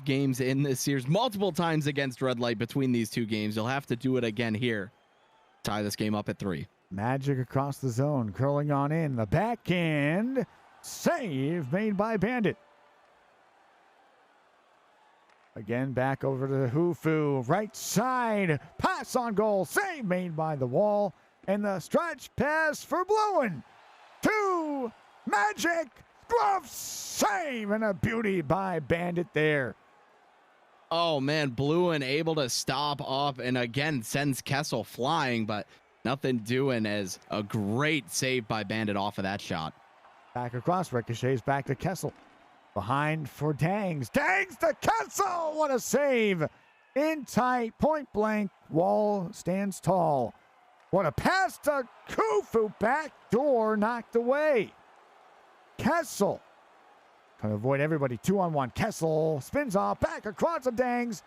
games in this series multiple times against Red Light between these two games. They'll have to do it again here. Tie this game up at 3. Magic across the zone, curling on in. The backhand save made by Bandit. Again, back over to Hufu. Right side, pass on goal, save made by the Wall. And the stretch pass for Bluin. To Magic, glove save, and a beauty by Bandit there. Oh man, Bluin able to stop up and again sends Kessel flying, but nothing doing, as a great save by Bandit off of that shot. Back across, ricochets back to Kessel. Behind for Dangs. Dangs to Kessel! What a save! In tight, point blank. Wall stands tall. What a pass to Kufu. Back door knocked away. Kessel trying to avoid everybody. 2-on-1. Kessel spins off. Back across to Dangs.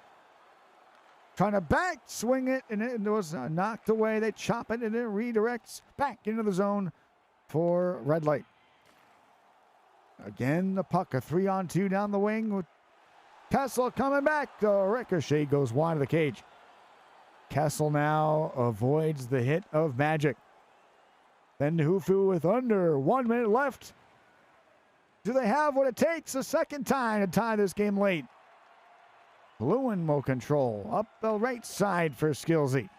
Trying to back swing it, and it was knocked away. They chop it, and it redirects back into the zone for Red Light. Again, the puck, a 3-on-2 down the wing with Kessel coming back. The ricochet goes wide of the cage. Kessel now avoids the hit of Magic. Then Hufu with under 1 minute left. Do they have what it takes a second time to tie this game late? Bluin will control. Up the right side for Skillsy.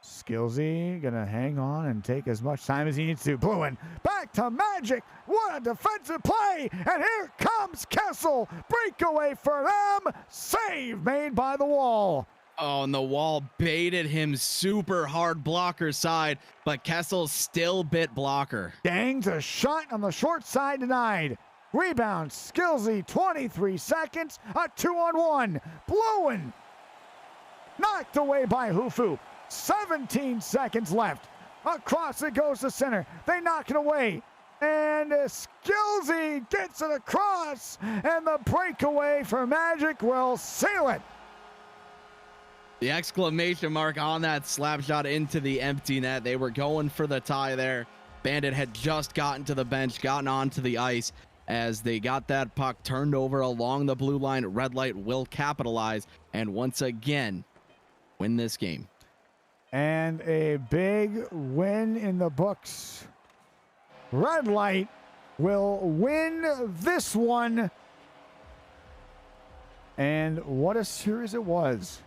Skillsy gonna hang on and take as much time as he needs to. Bluin back to Magic. What a defensive play! And here comes Kessel. Breakaway for them. Save made by the Wall. Oh, and the Wall baited him super hard blocker side, but Kessel still bit blocker. Dangs a shot on the short side denied. Rebound, Skillsy, 23 seconds, a 2-on-1. Bluin knocked away by Hufu. 17 seconds left. Across it goes to center. They knock it away. And Skillsy gets it across. And the breakaway for Magic will seal it. The exclamation mark on that slap shot into the empty net. They were going for the tie there. Bandit had just gotten to the bench, gotten onto the ice. As they got that puck turned over along the blue line, Red Light will capitalize and once again win this game. And a big win in the books. Red Light will win this one. And what a series it was.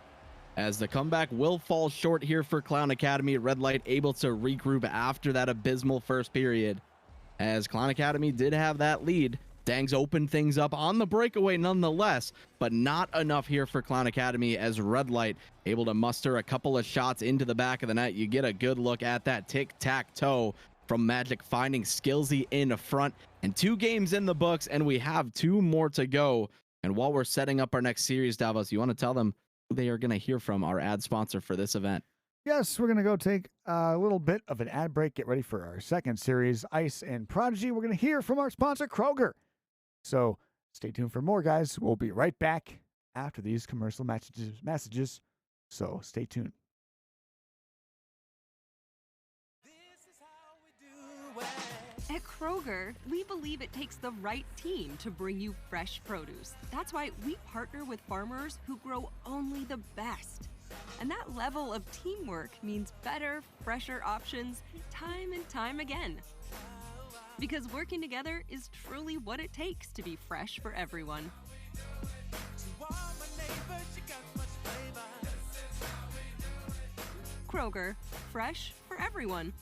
As the comeback will fall short here for Clown Academy, Red Light able to regroup after that abysmal first period. As Clown Academy did have that lead, Dangs opened things up on the breakaway nonetheless, but not enough here for Clown Academy, as Red Light able to muster a couple of shots into the back of the net. You get a good look at that tic-tac-toe from Magic, finding Skillsy in front, and 2 games in the books, and we have 2 more to go. And while we're setting up our next series, Davos, you want to tell them who they are going to hear from, our ad sponsor for this event? Yes, we're going to go take a little bit of an ad break, get ready for our second series, Ice and Prodigy. We're going to hear from our sponsor, Kroger. So stay tuned for more, guys. We'll be right back after these commercial messages. So stay tuned. At Kroger, we believe it takes the right team to bring you fresh produce. That's why we partner with farmers who grow only the best. And that level of teamwork means better, fresher options time and time again. Because working together is truly what it takes to be fresh for everyone. Kroger, fresh for everyone.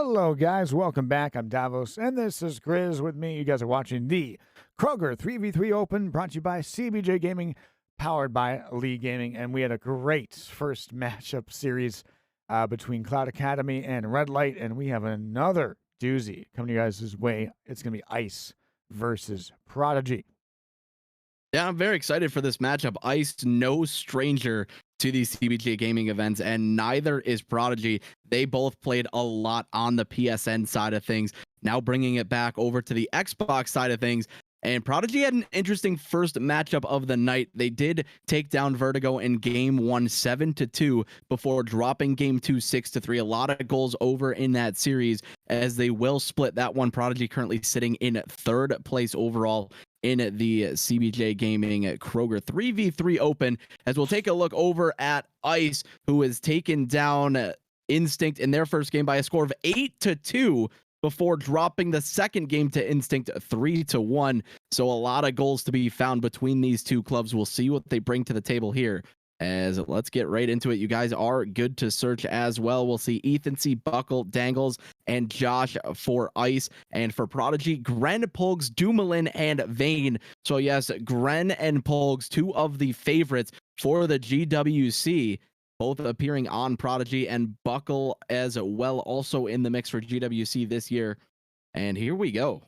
Hello, guys. Welcome back. I'm Davos, and this is Grizz with me. You guys are watching the Kroger 3v3 Open, brought to you by CBJ Gaming, powered by Lee Gaming. And we had a great first matchup series between Cloud Academy and Red Light, and we have another doozy coming to you guys' way. It's going to be Ice versus Prodigy. Yeah, I'm very excited for this matchup. Ice, no stranger to these CBJ gaming events, and neither is Prodigy. They both played a lot on the PSN side of things, now bringing it back over to the Xbox side of things. And Prodigy had an interesting first matchup of the night. They did take down Vertigo in game 1 7-2 before dropping game 2 6-3. A lot of goals over in that series, as they will split that one. Prodigy currently sitting in third place overall in the CBJ Gaming Kroger 3v3 Open, as we'll take a look over at Ice, who has taken down Instinct in their first game by a score of 8-2 before dropping the second game to Instinct 3-1. So a lot of goals to be found between these two clubs. We'll see what they bring to the table here. As let's get right into it. You guys are good to search as well. We'll see Ethan C, Buckle, Dangles, and Josh for Ice. And for Prodigy, Gren, Polgs, Dumoulin, and Vane. So yes, Gren and Polgs, two of the favorites for the GWC, both appearing on Prodigy, and Buckle as well, also in the mix for GWC this year. And here we go.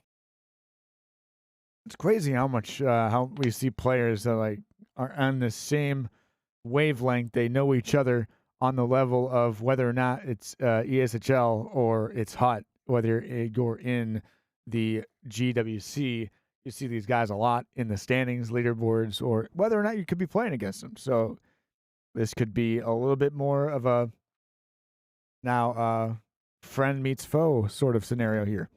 It's crazy how much how we see players that are on the same wavelength. They know each other on the level of whether or not it's ESHL or it's hot, whether you're in the GWC. You see these guys a lot in the standings, leaderboards, or whether or not you could be playing against them. So this could be a little bit more of a now friend meets foe sort of scenario here.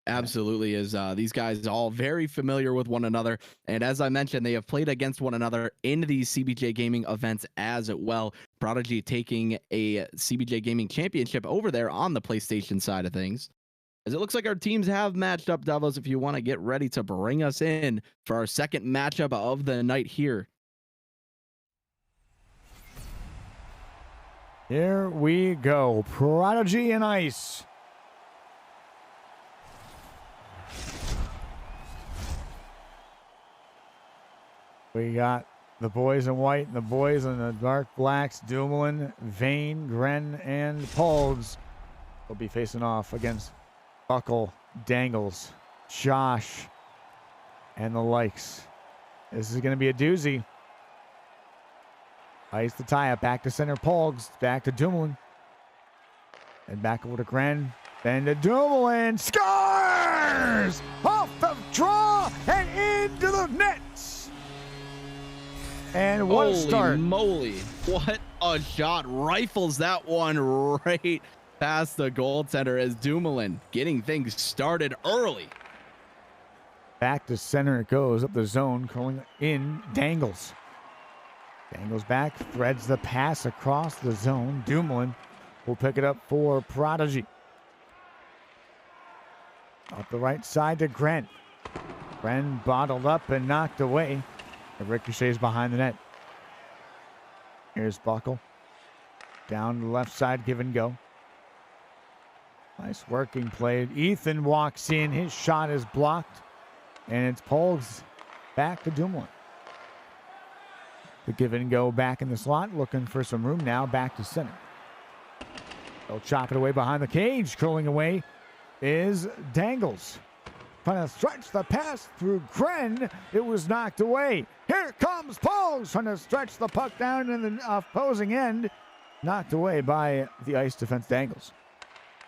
Absolutely is. These guys all very familiar with one another. And as I mentioned, they have played against one another in these CBJ Gaming events as well. Prodigy taking a CBJ Gaming championship over there on the PlayStation side of things. As it looks like our teams have matched up, Davos, if you want to get ready to bring us in for our second matchup of the night here. Here we go. Prodigy and Ice. We got the boys in white and the boys in the dark blacks. Dumoulin, Vane, Gren, and Polgs will be facing off against Buckle, Dangles, Josh, and the likes. This is going to be a doozy. Ice the tie-up. Back to center. Polgs. Back to Dumoulin. And back over to Gren. Then to Dumoulin. Scores! Off the draw and into the nets. And what a start. Holy moly. What a shot. Rifles that one right past the goaltender, as Dumoulin getting things started early. Back to center it goes, up the zone, curling in. Dangles. Dangles back, threads the pass across the zone. Dumoulin will pick it up for Prodigy. Up the right side to Gren. Gren bottled up and knocked away. It ricochets behind the net. Here's Buckle. Down the left side, give and go. Nice working play. Ethan walks in. His shot is blocked. And it's Polgs back to Dumoulin. The give and go back in the slot. Looking for some room now. Back to center. They'll chop it away behind the cage. Curling away is Dangles. Trying to stretch the pass through Gren. It was knocked away. Here comes Polgs trying to stretch the puck down in the opposing end. Knocked away by the Ice defense. Dangles.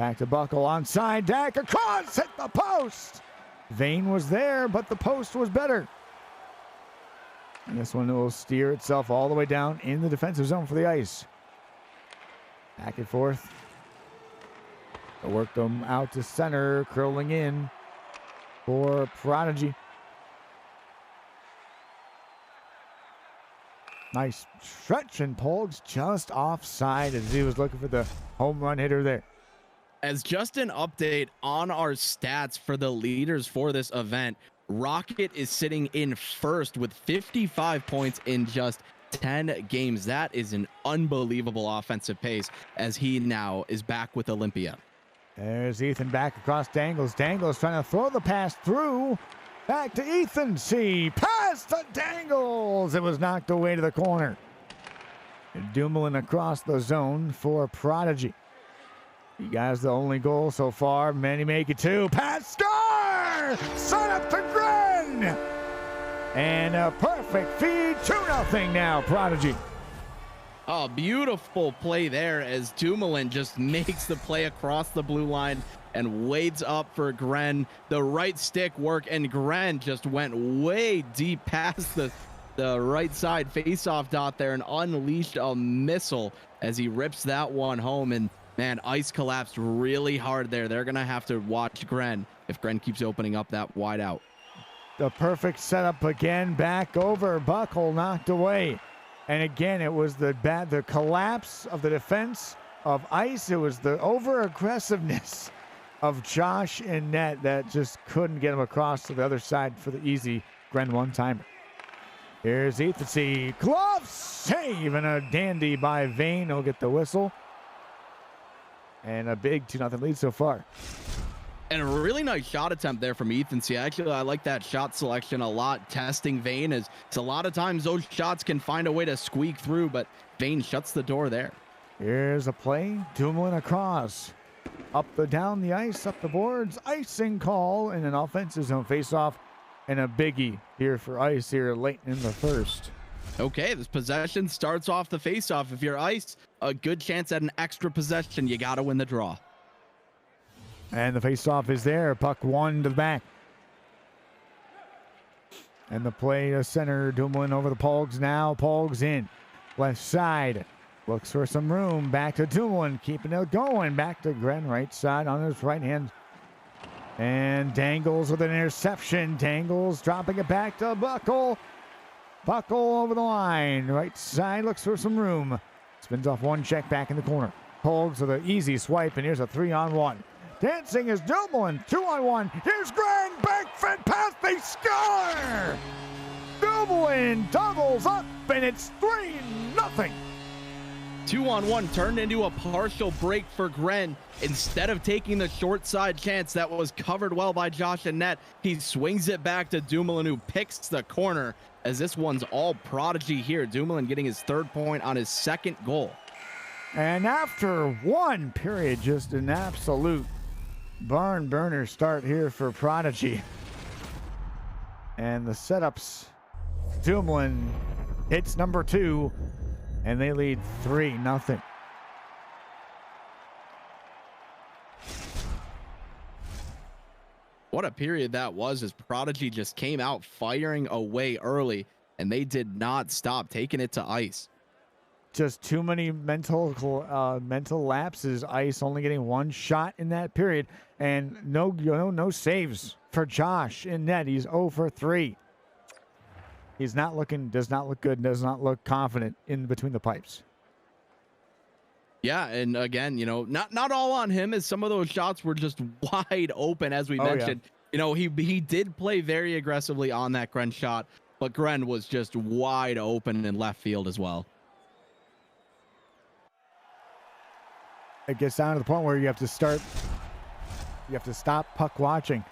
Back to Buckle onside. Dak across. Hit the post. Vane was there, but the post was better. And this one will steer itself all the way down in the defensive zone for the Ice. Back and forth. They'll work them out to center. Curling in for Prodigy. Nice stretch, and Polgs just offside as he was looking for the home run hitter there. As just an update on our stats for the leaders for this event, Rocket is sitting in first with 55 points in just 10 games. That is an unbelievable offensive pace as he now is back with Olympia. There's Ethan back across Dangles. Dangles trying to throw the pass through. Back to Ethan. See, pass to Dangles. It was knocked away to the corner. Dumoulin across the zone for Prodigy. You guys, the only goal so far. Many make it two. Pass, score! Set up to Gren! And a perfect feed. 2-0 now, Prodigy. Oh, beautiful play there as Dumoulin just makes the play across the blue line and waits up for Gren. The right stick work, and Gren just went way deep past the right side face-off dot there and unleashed a missile as he rips that one home. And man, Ice collapsed really hard there. They're going to have to watch Gren if Gren keeps opening up that wide out. The perfect setup again, back over. Buckle knocked away. And again, it was the collapse of the defense of Ice. It was the over-aggressiveness of Josh in net that just couldn't get him across to the other side for the easy Gren one-timer. Here's Ethan C. Glove save and a dandy by Vane. He'll get the whistle. And a big 2-0 lead so far. And a really nice shot attempt there from Ethan C. Actually, I like that shot selection a lot. Testing Vane as a lot of times those shots can find a way to squeak through, but Vane shuts the door there. Here's a play. Dumoulin across. Down the ice, up the boards. Icing call in an offensive zone faceoff. And a biggie here for Ice here late in the first. Okay, this possession starts off the faceoff. If you're Ice, a good chance at an extra possession. You got to win the draw. And the faceoff is there. Puck one to the back. And the play to center. Dumoulin over the Pogs now. Pogs in. Left side. Looks for some room. Back to Dumoulin. Keeping it going. Back to Gren. Right side on his right hand. And Dangles with an interception. Dangles dropping it back to Buckle. Buckle over the line. Right side looks for some room. Spins off one check back in the corner. Pogs with an easy swipe. And here's a 3-on-1. Dancing is Dumoulin. 2-on-1. Here's Gren. Back fed pass. They score! Dumoulin doubles up, and it's 3-0. 2-on-1 turned into a partial break for Gren. Instead of taking the short side chance that was covered well by Josh and net, he swings it back to Dumoulin, who picks the corner, as this one's all Prodigy here. Dumoulin getting his 3rd point on his 2nd goal. And after one period, just an absolute barn burner start here for Prodigy. And the setups, Dumoulin hits number 2, and they lead 3-0. What a period that was, as Prodigy just came out firing away early, and they did not stop taking it to Ice. Just too many mental lapses. Ice only getting one shot in that period, and no saves for Josh in net. He's 0 for 3. He's not looking, does not look good, does not look confident in between the pipes. Yeah, and again, not all on him, as some of those shots were just wide open, as we mentioned. Yeah. He did play very aggressively on that Gren shot, but Gren was just wide open in left field as well. It gets down to the point where you have to stop puck watching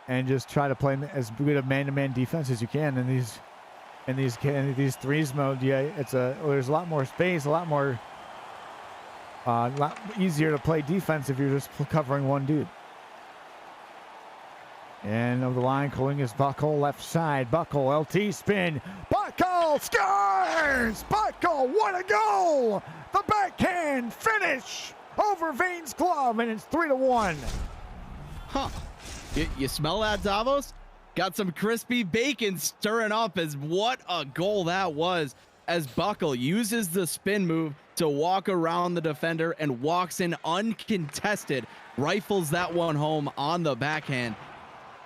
and just try to play as good a man-to-man defense as you can in these threes mode. Yeah, there's a lot more space, a lot easier to play defense if you're just covering one dude. And over the line, calling is Buckle left side. Buckle LT spin. Buckle scores! Buckle, what a goal! The backhand finish over Vane's glove, and it's 3-1. Huh. You smell that, Davos? Got some crispy bacon stirring up, as what a goal that was, as Buckle uses the spin move to walk around the defender and walks in uncontested, rifles that one home on the backhand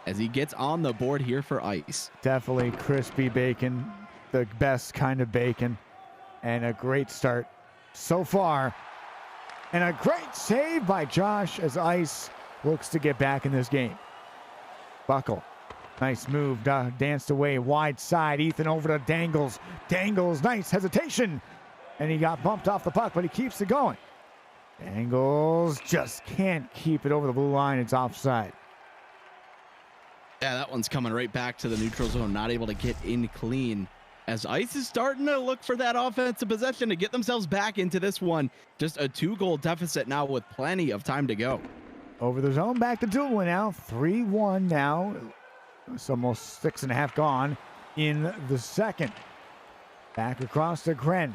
as he gets on the board here for Ice. Definitely crispy bacon, the best kind of bacon, and a great start so far. And a great save by Josh as Ice looks to get back in this game. Buckle Nice move, danced away wide side. Ethan over to Dangles. Dangles, nice hesitation. And he got bumped off the puck, but he keeps it going. Dangles just can't keep it over the blue line. It's offside. Yeah, that one's coming right back to the neutral zone, not able to get in clean. As Ice is starting to look for that offensive possession to get themselves back into this one. Just a 2-goal deficit now with plenty of time to go. Over the zone, back to Dumoulin now. 3-1 now. It's almost 6.5 gone in the second. Back across to Gren.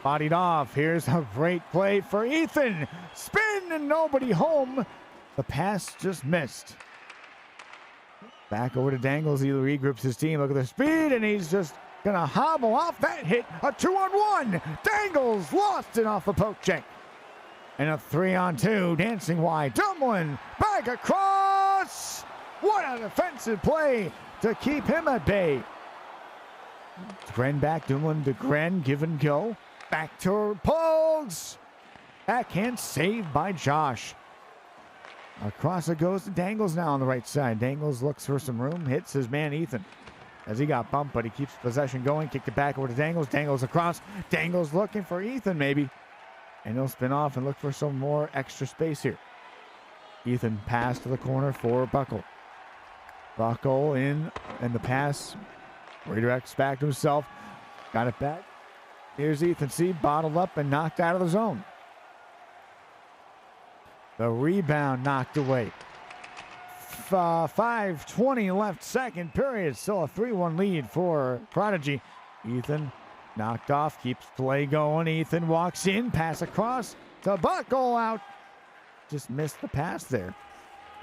Bodied off. Here's a great play for Ethan. Spin and nobody home. The pass just missed. Back over to Dangles. He regroups his team. Look at the speed, and he's just going to hobble off that hit. A 2-on-1. Dangles lost it off the poke check. And a 3-on-2. Dancing wide. Dumoulin back across. What a defensive play to keep him at bay. Gren back. Dumoulin to Gren. Give and go. Back to Pogues. Backhand saved by Josh. Across it goes to Dangles now on the right side. Dangles looks for some room. Hits his man Ethan as he got bumped, but he keeps possession going. Kicked it back over to Dangles. Dangles across. Dangles looking for Ethan maybe. And he'll spin off and look for some more extra space here. Ethan pass to the corner for Buckle. Buckle in, and the pass redirects back to himself. Got it back. Here's Ethan C. bottled up and knocked out of the zone. The rebound knocked away. 5:20 left second period. Still a 3-1 lead for Prodigy. Ethan knocked off, keeps play going. Ethan walks in, pass across to Buckle out. Just missed the pass there.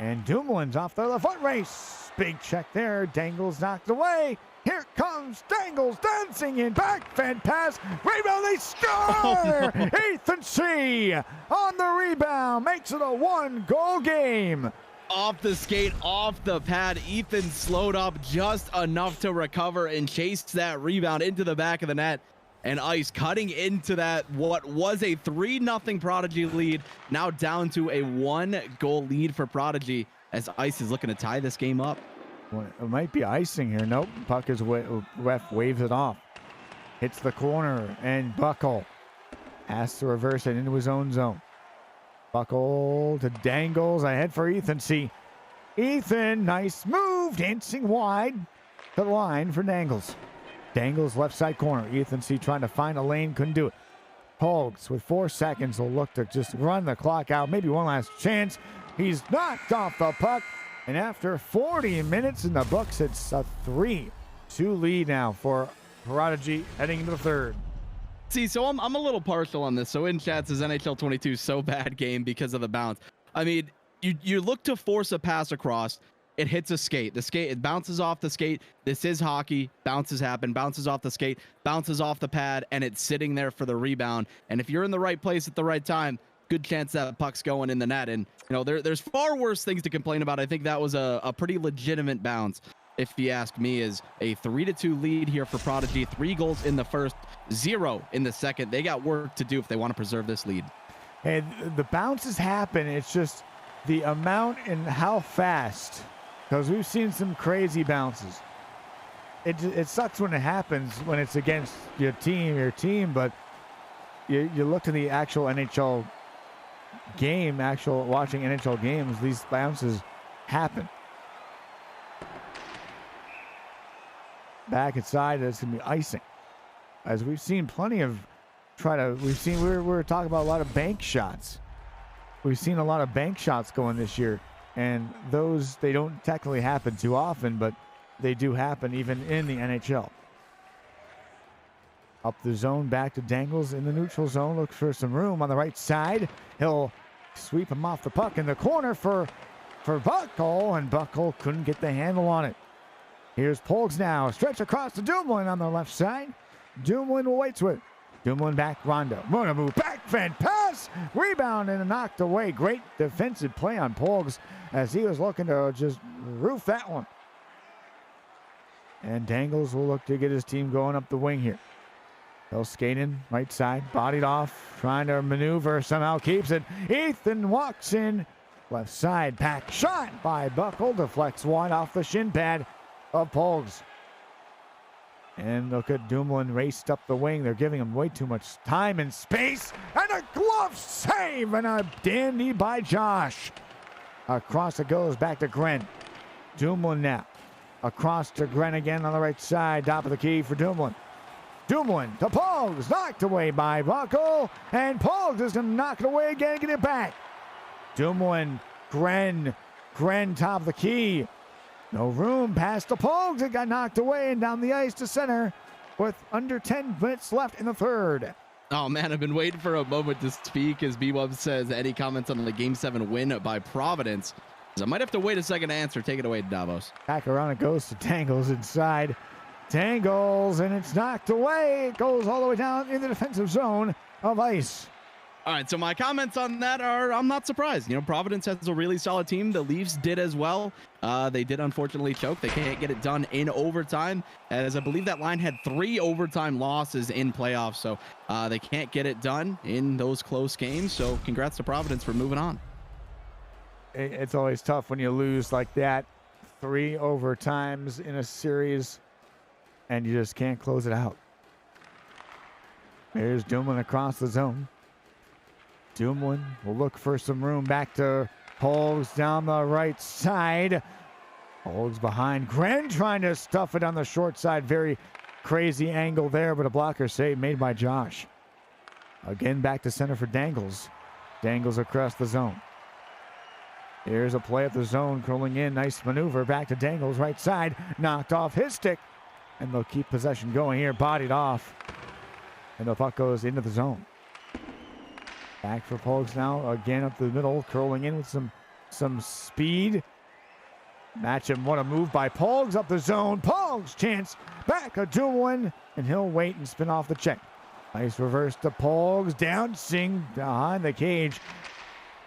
And Dumoulin's off the foot race. Big check there. Dangles knocked away. Here comes Dangles dancing in back fed pass. Rebound, they score! Ethan C. on the rebound makes it a 1-goal game. Off the skate, off the pad. Ethan slowed up just enough to recover and chased that rebound into the back of the net. And Ice cutting into that what was a 3-0 Prodigy lead, now down to a 1-goal lead for Prodigy as Ice is looking to tie this game up. Well, it might be icing here. Nope. Puck is ref waves it off. Hits the corner, and Buckle has to reverse it into his own zone. Buckle to Dangles ahead for Ethan C. Ethan, nice move, dancing wide to the line for Dangles. Dangles left side corner. Ethan C. trying to find a lane, couldn't do it. Pogues with 4 seconds will look to just run the clock out. Maybe one last chance. He's knocked off the puck. And after 40 minutes in the books, it's a 3-2 lead now for Prodigy heading into the third. See, so I'm a little partial on this. So in chat says NHL 22 so bad game because of the bounce. I mean, you look to force a pass across. It hits a skate. The skate, it bounces off the skate. This is hockey. Bounces happen. Bounces off the skate. Bounces off the pad. And it's sitting there for the rebound. And if you're in the right place at the right time, good chance that puck's going in the net. And, you know, there's far worse things to complain about. I think that was a pretty legitimate bounce, if you ask me. Is a 3-2 lead here for Prodigy. 3 goals in the first, 0 in the second. They got work to do if they want to preserve this lead. And the bounces happen. It's just the amount and how fast, because we've seen some crazy bounces. It sucks when it happens, when it's against your team, but you look to the actual NHL game, watching NHL games, these bounces happen. Back inside, it's going to be icing. As we've seen plenty of we're talking about a lot of bank shots. We've seen a lot of bank shots going this year, and those, they don't technically happen too often, but they do happen even in the NHL. Up the zone, back to Dangles in the neutral zone. Looks for some room on the right side. He'll sweep him off the puck in the corner for Buckle, and Buckle couldn't get the handle on it. Here's Pogues now. Stretch across to Dumoulin on the left side. Dumoulin waits with. Dumoulin back, Rondo. Rondo move, back fed pass. Rebound and knocked away. Great defensive play on Pogues as he was looking to just roof that one. And Dangles will look to get his team going up the wing here. He'll skate in, right side, bodied off, trying to maneuver, somehow keeps it. Ethan walks in, left side, back shot by Buckle, deflects one off the shin pad, of Pogues. And look at Dumoulin raced up the wing. They're giving him way too much time and space. And a glove save and a dandy by Josh. Across it goes back to Gren. Dumoulin now. Across to Gren again on the right side. Top of the key for Dumoulin. Dumoulin to Pogues. Knocked away by Buckle. And Pogues is going to knock it away again and get it back. Dumoulin, Gren. Gren top of the key. No room past the Pogues. It got knocked away and down the ice to center with under 10 minutes left in the third. Oh, man, I've been waiting for a moment to speak as B-Wub says any comments on the Game 7 win by Providence. I might have to wait a second to answer. Take it away, Davos. Back around it goes to Dangles inside. Dangles, and it's knocked away. It goes all the way down in the defensive zone of ice. All right, so my comments on that are I'm not surprised. You know, Providence has a really solid team. The Leafs did as well. They did unfortunately choke. They can't get it done in overtime, as I believe that line had 3 overtime losses in playoffs. So they can't get it done in those close games. So congrats to Providence for moving on. It's always tough when you lose like that. 3 overtimes in a series, and you just can't close it out. There's Dumoulin across the zone. Dumoulin will look for some room back to Pogues down the right side. Pogues behind Gren trying to stuff it on the short side. Very crazy angle there, but a blocker save made by Josh. Again back to center for Dangles. Dangles across the zone. Here's a play up the zone, curling in. Nice maneuver back to Dangles right side. Knocked off his stick. And they'll keep possession going here. Bodied off. And the puck goes into the zone. Back for Pogues now, again up the middle, curling in with some speed. Match him, what a move by Pogues up the zone. Pogues chance, back to Dumoulin, and he'll wait and spin off the check. Nice reverse to Pogues, bouncing behind the cage.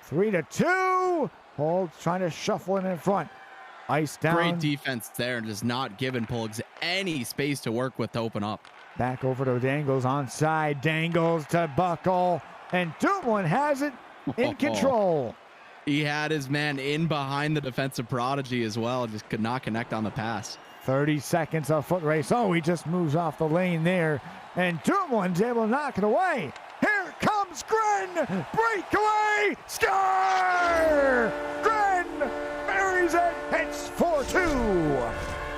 3-2. Pogues trying to shuffle it in front. Ice down. Great defense there, and just not giving Pogues any space to work with to open up. Back over to Dangles onside. Dangles to Buckle. And Dumoulin has it in control. He had his man in behind the defensive prodigy as well. Just could not connect on the pass. 30 seconds of foot race. Oh, he just moves off the lane there. And Dumoulin's able to knock it away. Here comes Gren. Breakaway. Score! Gren buries it. It's 4-2.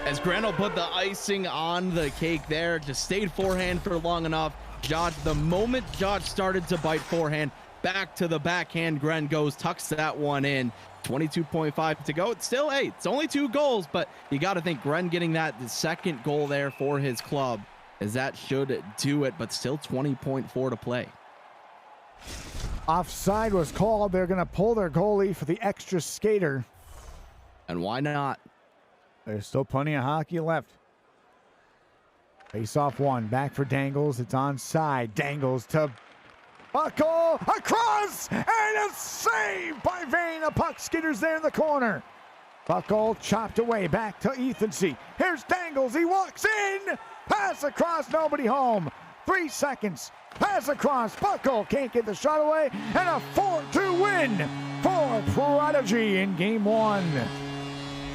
As Gren will put the icing on the cake there. Just stayed forehand for long enough. Josh, the moment Josh started to bite forehand, back to the backhand, Gren goes, tucks that one in. 22.5 to go. It's still 8. It's only 2 goals, but you got to think Gren getting the second goal there for his club, as that should do it, but still 20.4 to play. Offside was called. They're going to pull their goalie for the extra skater. And why not? There's still plenty of hockey left. Face off one. Back for Dangles. It's onside. Dangles to Buckle. Across. And a save by Vane. A puck skitters there in the corner. Buckle chopped away. Back to Ethansy. Here's Dangles. He walks in. Pass across. Nobody home. 3 seconds. Pass across. Buckle can't get the shot away. And a 4-2 win for Prodigy in game 1.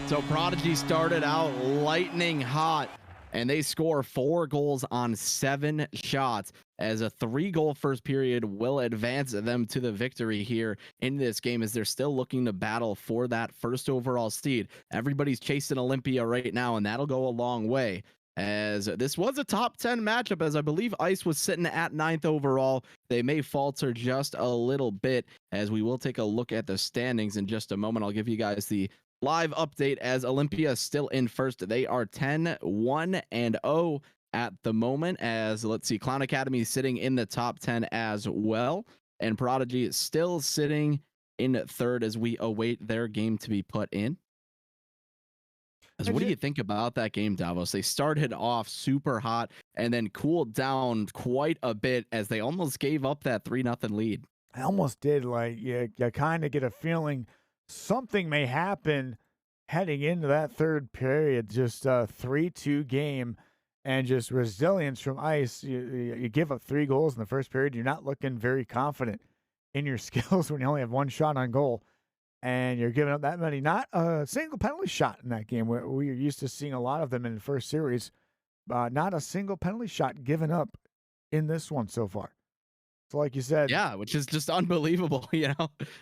So Prodigy started out lightning hot, and they score 4 goals on 7 shots, as a 3-goal first period will advance them to the victory here in this game, as they're still looking to battle for that first overall seed. Everybody's chasing Olympia right now, and that'll go a long way, as this was a top 10 matchup, as I believe Ice was sitting at 9th overall. They may falter just a little bit, as we will take a look at the standings in just a moment. I'll give you guys the live update, as Olympia is still in first. They are 10-1-0 at the moment, as let's see, Clown Academy is sitting in the top 10 as well, and Prodigy is still sitting in third as we await their game to be put in. As what do you think about that game, Davos? They started off super hot and then cooled down quite a bit, as they almost gave up that 3-0 lead. I almost did. Like, you kind of get a feeling something may happen heading into that third period. Just a 3-2 game, and just resilience from Ice. You give up 3 goals in the first period. You're not looking very confident in your skills when you only have 1 shot on goal. and you're giving up that many. Not a single penalty shot in that game. We're used to seeing a lot of them in the first series. Not a single penalty shot given up in this one so far. So like you said. Yeah, which is just unbelievable,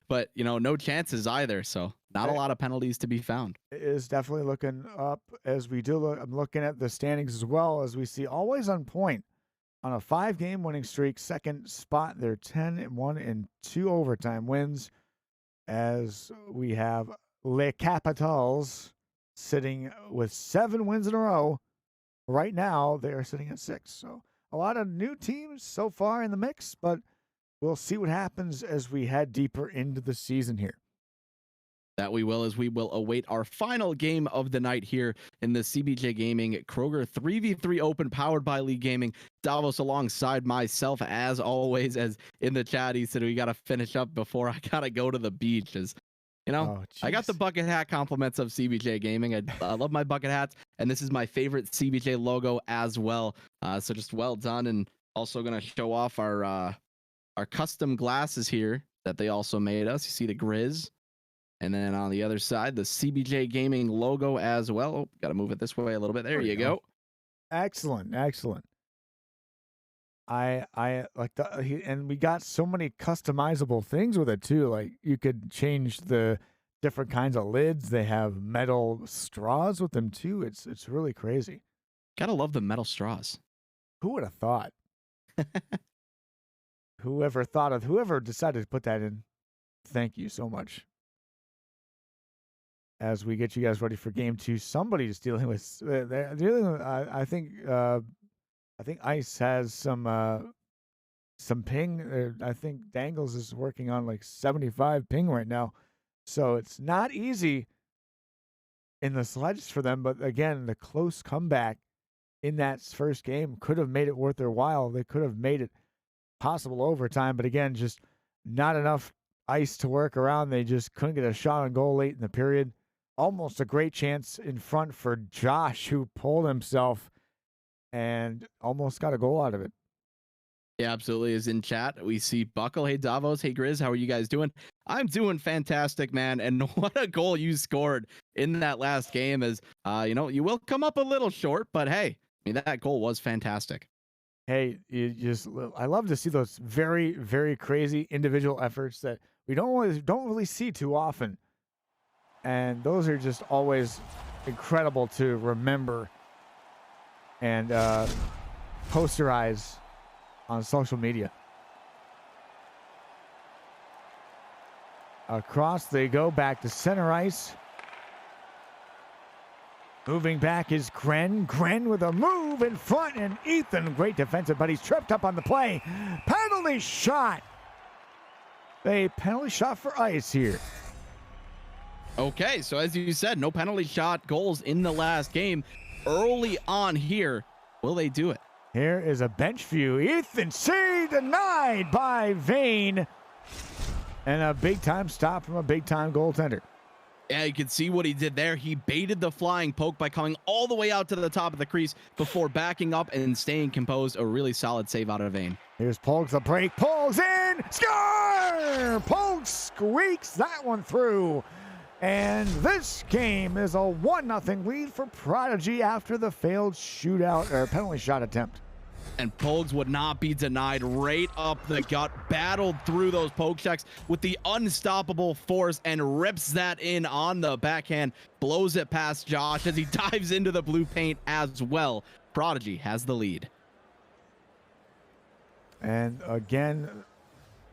but no chances either. So not a lot of penalties to be found. It is definitely looking up as we do. I'm looking at the standings as well as we see always on point on a 5-game winning streak. Second spot, they're 10-1 and 2 overtime wins as we have Les Capitals sitting with 7 wins in a row. Right now, they are sitting at 6. So a lot of new teams so far in the mix, but we'll see what happens as we head deeper into the season here. That we will, as we will await our final game of the night here in the CBJ Gaming Kroger 3v3 Open powered by League Gaming. Davos alongside myself, as always, as in the chat, he said we got to finish up before I got to go to the beach. I got the bucket hat compliments of CBJ Gaming. I love my bucket hats, and this is my favorite CBJ logo as well. So just well done, and also going to show off our custom glasses here that they also made us. You see the Grizz. And then on the other side, the CBJ Gaming logo as well. Oh, got to move it this way a little bit. There you go. Excellent. I like and we got so many customizable things with it too. Like you could change the different kinds of lids. They have metal straws with them too. It's really crazy. Gotta love the metal straws. Who would have thought? Whoever decided to put that in, thank you so much. As we get you guys ready for game 2, somebody's dealing with. I think Ice has some ping. I think Dangles is working on like 75 ping right now, so it's not easy in the sledges for them. But again, the close comeback in that first game could have made it worth their while. They could have made it possible overtime, but again, just not enough ice to work around. They just couldn't get a shot on goal late in the period. Almost a great chance in front for Josh, who pulled himself and almost got a goal out of it. Yeah, absolutely. Is in chat. We see Buckle. Hey, Davos. Hey, Grizz. How are you guys doing? I'm doing fantastic, man. And what a goal you scored in that last game is, you will come up a little short, but hey, that goal was fantastic. Hey, I love to see those very, very crazy individual efforts that we don't really see too often. And those are just always incredible to remember and posterize on social media. Across they go, back to center ice. Moving back is Gren. Gren with a move in front, and Ethan, great defensive, but he's tripped up on the play. Penalty shot. A penalty shot for Ice here. Okay, so as you said, no penalty shot goals in the last game. Early on here, will they do it? Here is a bench view. Ethan C. denied by Vane. And a big-time stop from a big-time goaltender. Yeah, you can see what he did there. He baited the flying poke by coming all the way out to the top of the crease before backing up and staying composed. A really solid save out of Vane. Here's Polks, the break. Polks in! Score! Polks squeaks that one through. And this game is a 1-0 lead for Prodigy after the failed shootout or penalty shot attempt. And Pogues would not be denied. Right up the gut, battled through those poke checks with the unstoppable force and rips that in on the backhand, blows it past Josh as he dives into the blue paint as well. Prodigy has the lead. And again,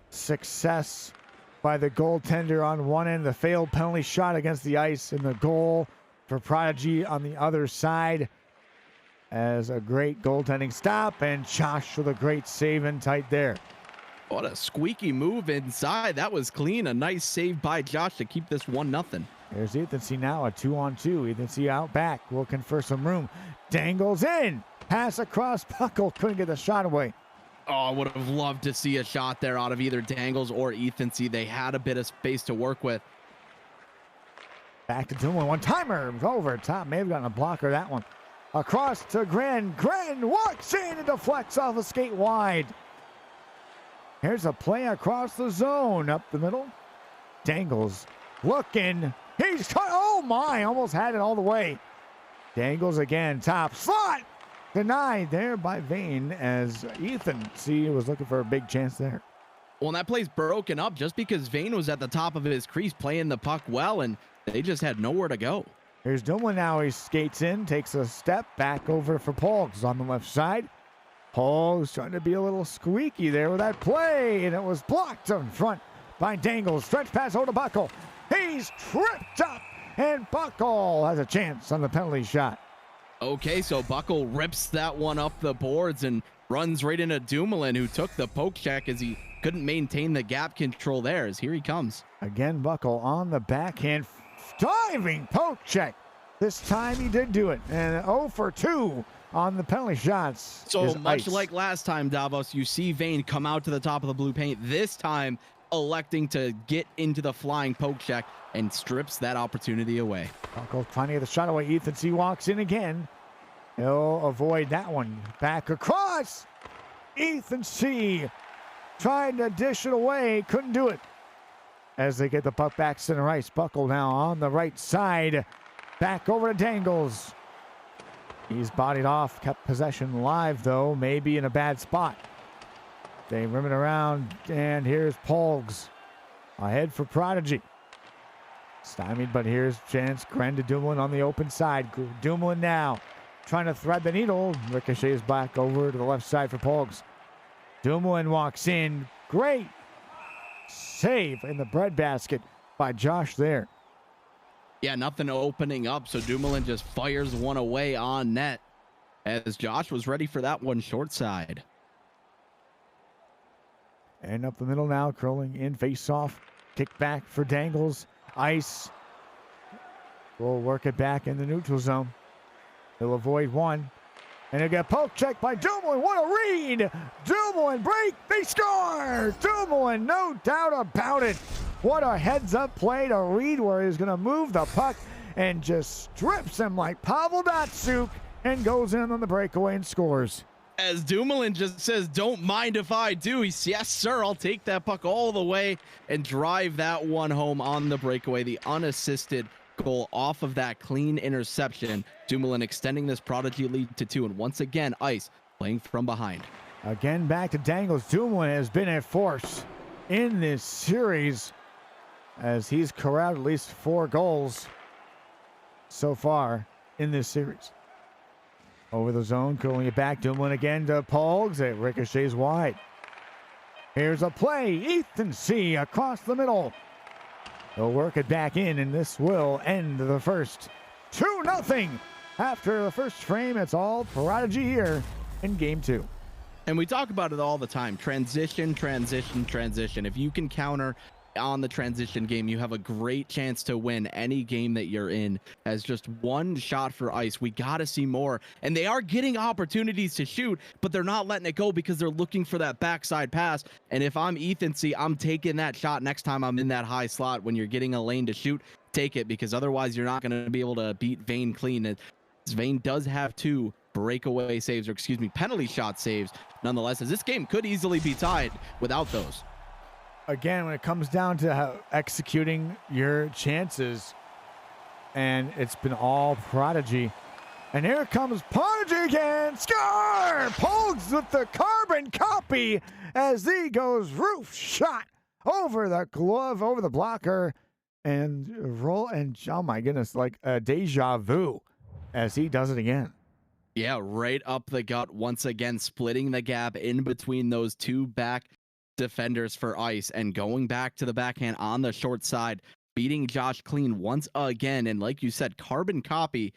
success by the goaltender on one end, the failed penalty shot against the ice, and the goal for Prodigy on the other side as a great goaltending stop, and Josh with a great save in tight there. What a squeaky move inside. That was clean. A nice save by Josh to keep this 1-0. There's Ethan C. now, a 2-on-2. Ethan C. out back, looking for some room. Dangles in. Pass across. Puckle couldn't get the shot away. Oh, I would have loved to see a shot there out of either Dangles or Ethan C. They had a bit of space to work with. Back to Tillman. One-timer. Over top. May have gotten a blocker, that one. Across to Gren. Gren walks in and deflects off a skate wide. Here's a play across the zone. Up the middle. Dangles looking. He's cut. Oh my, almost had it all the way. Dangles again, top slot. Denied there by Vane as Ethan C was looking for a big chance there. Well, and that play's broken up just because Vane was at the top of his crease playing the puck well, and they just had nowhere to go. Here's Dumlin now. He skates in, takes a step back over for Polgs on the left side. Polgs trying to be a little squeaky there with that play, and it was blocked in front by Dangles. Stretch pass over to Buckle. He's tripped up, and Buckle has a chance on the penalty shot. Okay, so Buckle rips that one up the boards and runs right into Dumoulin, who took the poke check as he couldn't maintain the gap control there. As here he comes. Again, Buckle on the backhand, diving poke check. This time he did do it, and 0 for 2 on the penalty shots. So much like last time, Davos, you see Vane come out to the top of the blue paint. This time, electing to get into the flying poke check and strips that opportunity away. Buckle trying to get the shot away. Ethan C walks in again. He'll avoid that one. Back across. Ethan C trying to dish it away. Couldn't do it. As they get the puck back center ice. Buckle now on the right side. Back over to Dangles. He's bodied off. Kept possession live, though. Maybe in a bad spot. They rim it around. And here's Polgs. Ahead for Prodigy. Stymied, but here's chance. Gren to Dumoulin on the open side. Dumoulin now trying to thread the needle. Ricochets back over to the left side for Polgs. Dumoulin walks in. Great save in the breadbasket by Josh there. Yeah, nothing opening up, so Dumoulin just fires one away on net as Josh was ready for that one short side. And up the middle now, curling in, face off. Kick back for Dangles. Ice will work it back in the neutral zone. He'll avoid one. And he'll get poke checked by Dumoulin. What a read! Dumoulin break. They score! Dumoulin, no doubt about it. What a heads-up play to read where he's going to move the puck and just strips him like Pavel Datsyuk and goes in on the breakaway and scores. As Dumoulin just says, don't mind if I do. He's, yes, sir, I'll take that puck all the way and drive that one home on the breakaway. The unassisted goal off of that clean interception. Dumoulin extending this Prodigy lead to 2. And once again, Ice playing from behind. Again, back to Dangles. Dumoulin has been a force in this series as he's corralled at least 4 goals so far in this series. Over the zone, curling it back. Dumoulin again to Polgs. It ricochets wide. Here's a play. Ethan C across the middle. He'll work it back in, and this will end the first. 2-0. After the first frame, it's all Prodigy here in Game 2. And we talk about it all the time. Transition, transition, transition. If you can counter on the transition game, you have a great chance to win any game that you're in. As just one shot for Ice, we got to see more. And they are getting opportunities to shoot, but they're not letting it go because they're looking for that backside pass. And if I'm Ethan C, I'm taking that shot next time I'm in that high slot. When you're getting a lane to shoot, take it, because otherwise you're not going to be able to beat Vane clean. Vane does have 2 breakaway saves, or excuse me, penalty shot saves nonetheless, as this game could easily be tied without those. Again, when it comes down to executing your chances, and it's been all Prodigy. And here comes Prodigy again. Score! Polgs with the carbon copy as he goes roof shot over the glove, over the blocker, and roll. And oh my goodness, like a deja vu as he does it again. Yeah, right up the gut once again, splitting the gap in between those 2 back defenders for Ice and going back to the backhand on the short side, beating Josh clean once again. And like you said, carbon copy,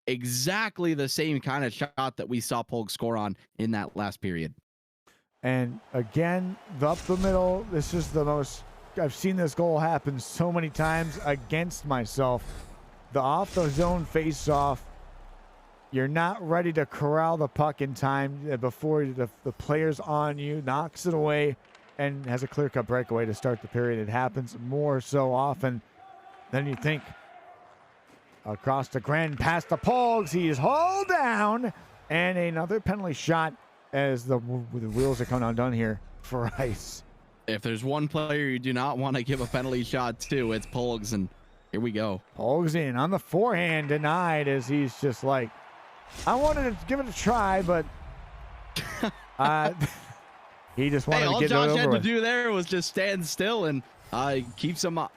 exactly the same kind of shot that we saw Polg score on in that last period. And again, up the middle, this is the most, I've seen this goal happen so many times against myself. The off the zone face off. You're not ready to corral the puck in time before the player's on you, knocks it away, and has a clear-cut breakaway to start the period. It happens more so often than you think. Across the Gren, past the Polgs. He is hauled down, and another penalty shot as the wheels are coming undone here for Ice. If there's one player you do not want to give a penalty shot to, it's Polgs, and here we go. Polgs in on the forehand, denied, as he's just like, I wanted to give it a try, but he just wanted to all get Josh it over had to with. do there was just stand still and keeps him on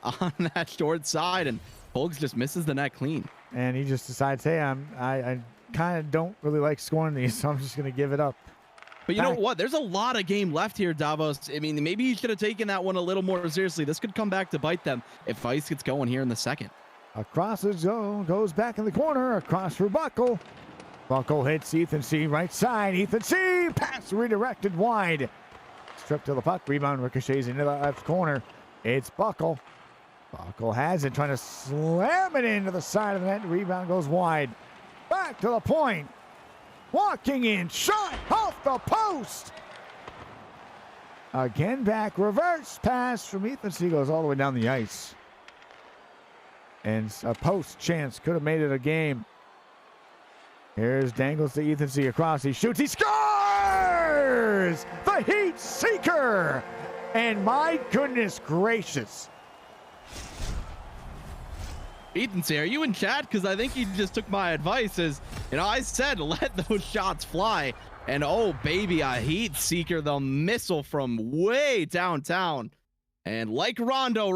that short side, and Polgs just misses the net clean. And he just decides, hey, I kind of don't really like scoring these, so I'm just going to give it up. But you know what? There's a lot of game left here, Davos. I mean, maybe you should have taken that one a little more seriously. This could come back to bite them if Ice gets going here in the second. Across the zone, goes back in the corner, across for Buckle. Buckle hits Ethan C. right side. Ethan C. Pass redirected wide. Stripped to the puck. Rebound ricochets into the left corner. It's Buckle. Buckle has it, trying to slam it into the side of the net. Rebound goes wide. Back to the point. Walking in, shot off the post. Again back, reverse pass from Ethan C. Goes all the way down the ice. And a post chance could have made it a game. Here's Dangles to Ethan C. across. He shoots, he scores! The Heat Seeker! And my goodness gracious. Ethan C, are you in chat? Because I think he just took my advice. As you know, I said let those shots fly. And oh baby, a Heat Seeker, the missile from way downtown. And like Rondo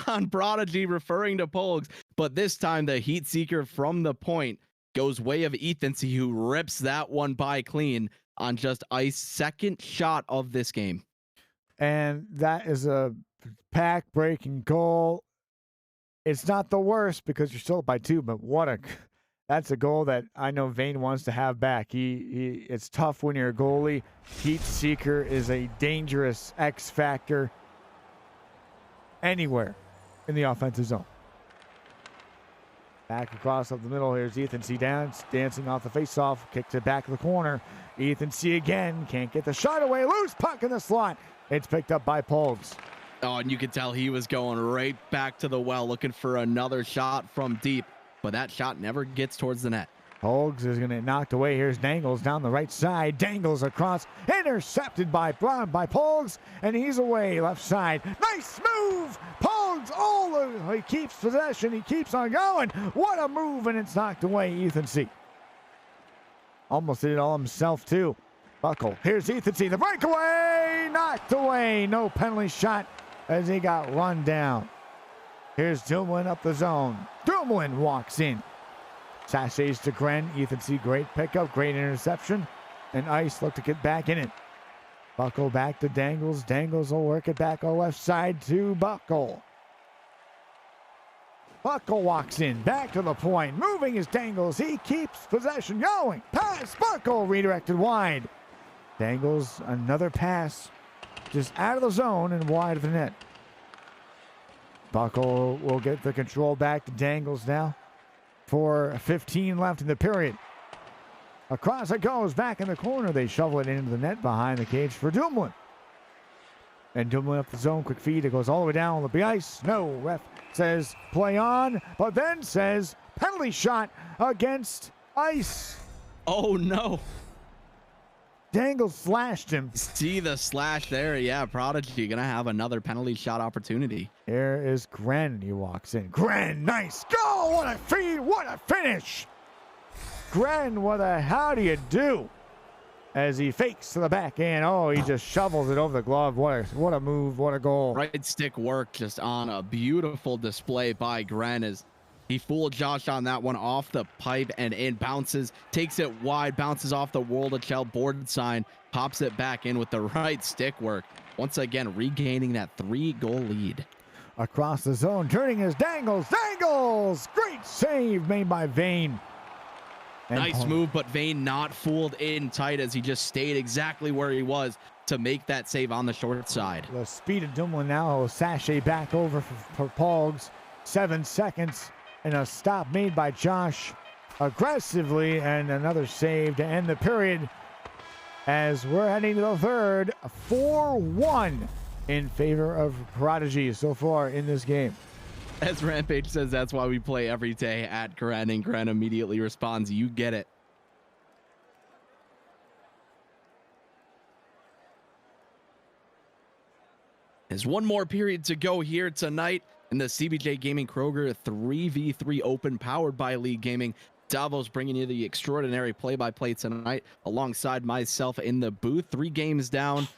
on Prodigy referring to Polgs, but this time the Heat Seeker from the point goes way of Ethan C, who rips that one by clean on just Ice's second shot of this game. And that is a pack-breaking goal. It's not the worst because you're still up by 2, but that's a goal that I know Vane wants to have back. It's tough when you're a goalie. Heat Seeker is a dangerous X factor anywhere in the offensive zone. Back across up the middle. Here's Ethan C. dancing off the faceoff. Kicks it back to the corner. Ethan C. again. Can't get the shot away. Loose puck in the slot. It's picked up by Polgs. Oh, and you could tell he was going right back to the well, looking for another shot from deep, but that shot never gets towards the net. Polgs is going to get knocked away. Here's Dangles down the right side. Dangles across. Intercepted by Polgs, and he's away left side. Nice move! Polgs, he keeps possession. He keeps on going. What a move, and it's knocked away, Ethan C. Almost did it all himself, too. Buckle. Here's Ethan C. The breakaway! Knocked away. No penalty shot as he got run down. Here's Dumoulin up the zone. Dumoulin walks in. Sachets to Gren. Ethan C. Great pickup. Great interception. And Ice look to get back in it. Buckle back to Dangles. Dangles will work it back on the left side to Buckle. Buckle walks in. Back to the point. Moving his Dangles. He keeps possession going. Pass. Buckle redirected wide. Dangles another pass. Just out of the zone and wide of the net. Buckle will get the control back to Dangles now. 4:15 left in the period. Across it goes, back in the corner. They shovel it into the net behind the cage for Dumoulin. And Dumoulin up the zone, quick feed. It goes all the way down on the ice. No, ref says play on, but then says penalty shot against Ice. Oh no. Dangles slashed him. See the slash there. Yeah, Prodigy gonna have another penalty shot opportunity. Here is Gren. He walks in. Gren, nice goal. What a feed. What a finish. Gren, how do you do? As he fakes to the backhand. Oh, he just shovels it over the glove. What a move. What a goal. Right stick work just on a beautiful display by Gren as he fooled Josh on that one off the pipe and in, bounces, takes it wide, bounces off the World of Shell board sign, pops it back in with the right stick work. Once again, regaining that 3-goal lead. Across the zone, turning his Dangles. Dangles! Great save made by Vane. And nice move, but Vane not fooled in tight as he just stayed exactly where he was to make that save on the short side. The speed of Dumoulin now, sachet back over for Polgs. 7 seconds. And a stop made by Josh aggressively, and another save to end the period as we're heading to the third. 4-1 in favor of Prodigy so far in this game. As Rampage says, that's why we play every day at Gren, and Gren immediately responds, you get it. There's one more period to go here tonight in the CBJ Gaming Kroger 3v3 Open powered by League Gaming. Davos bringing you the extraordinary play-by-play tonight alongside myself in the booth. 3 games down,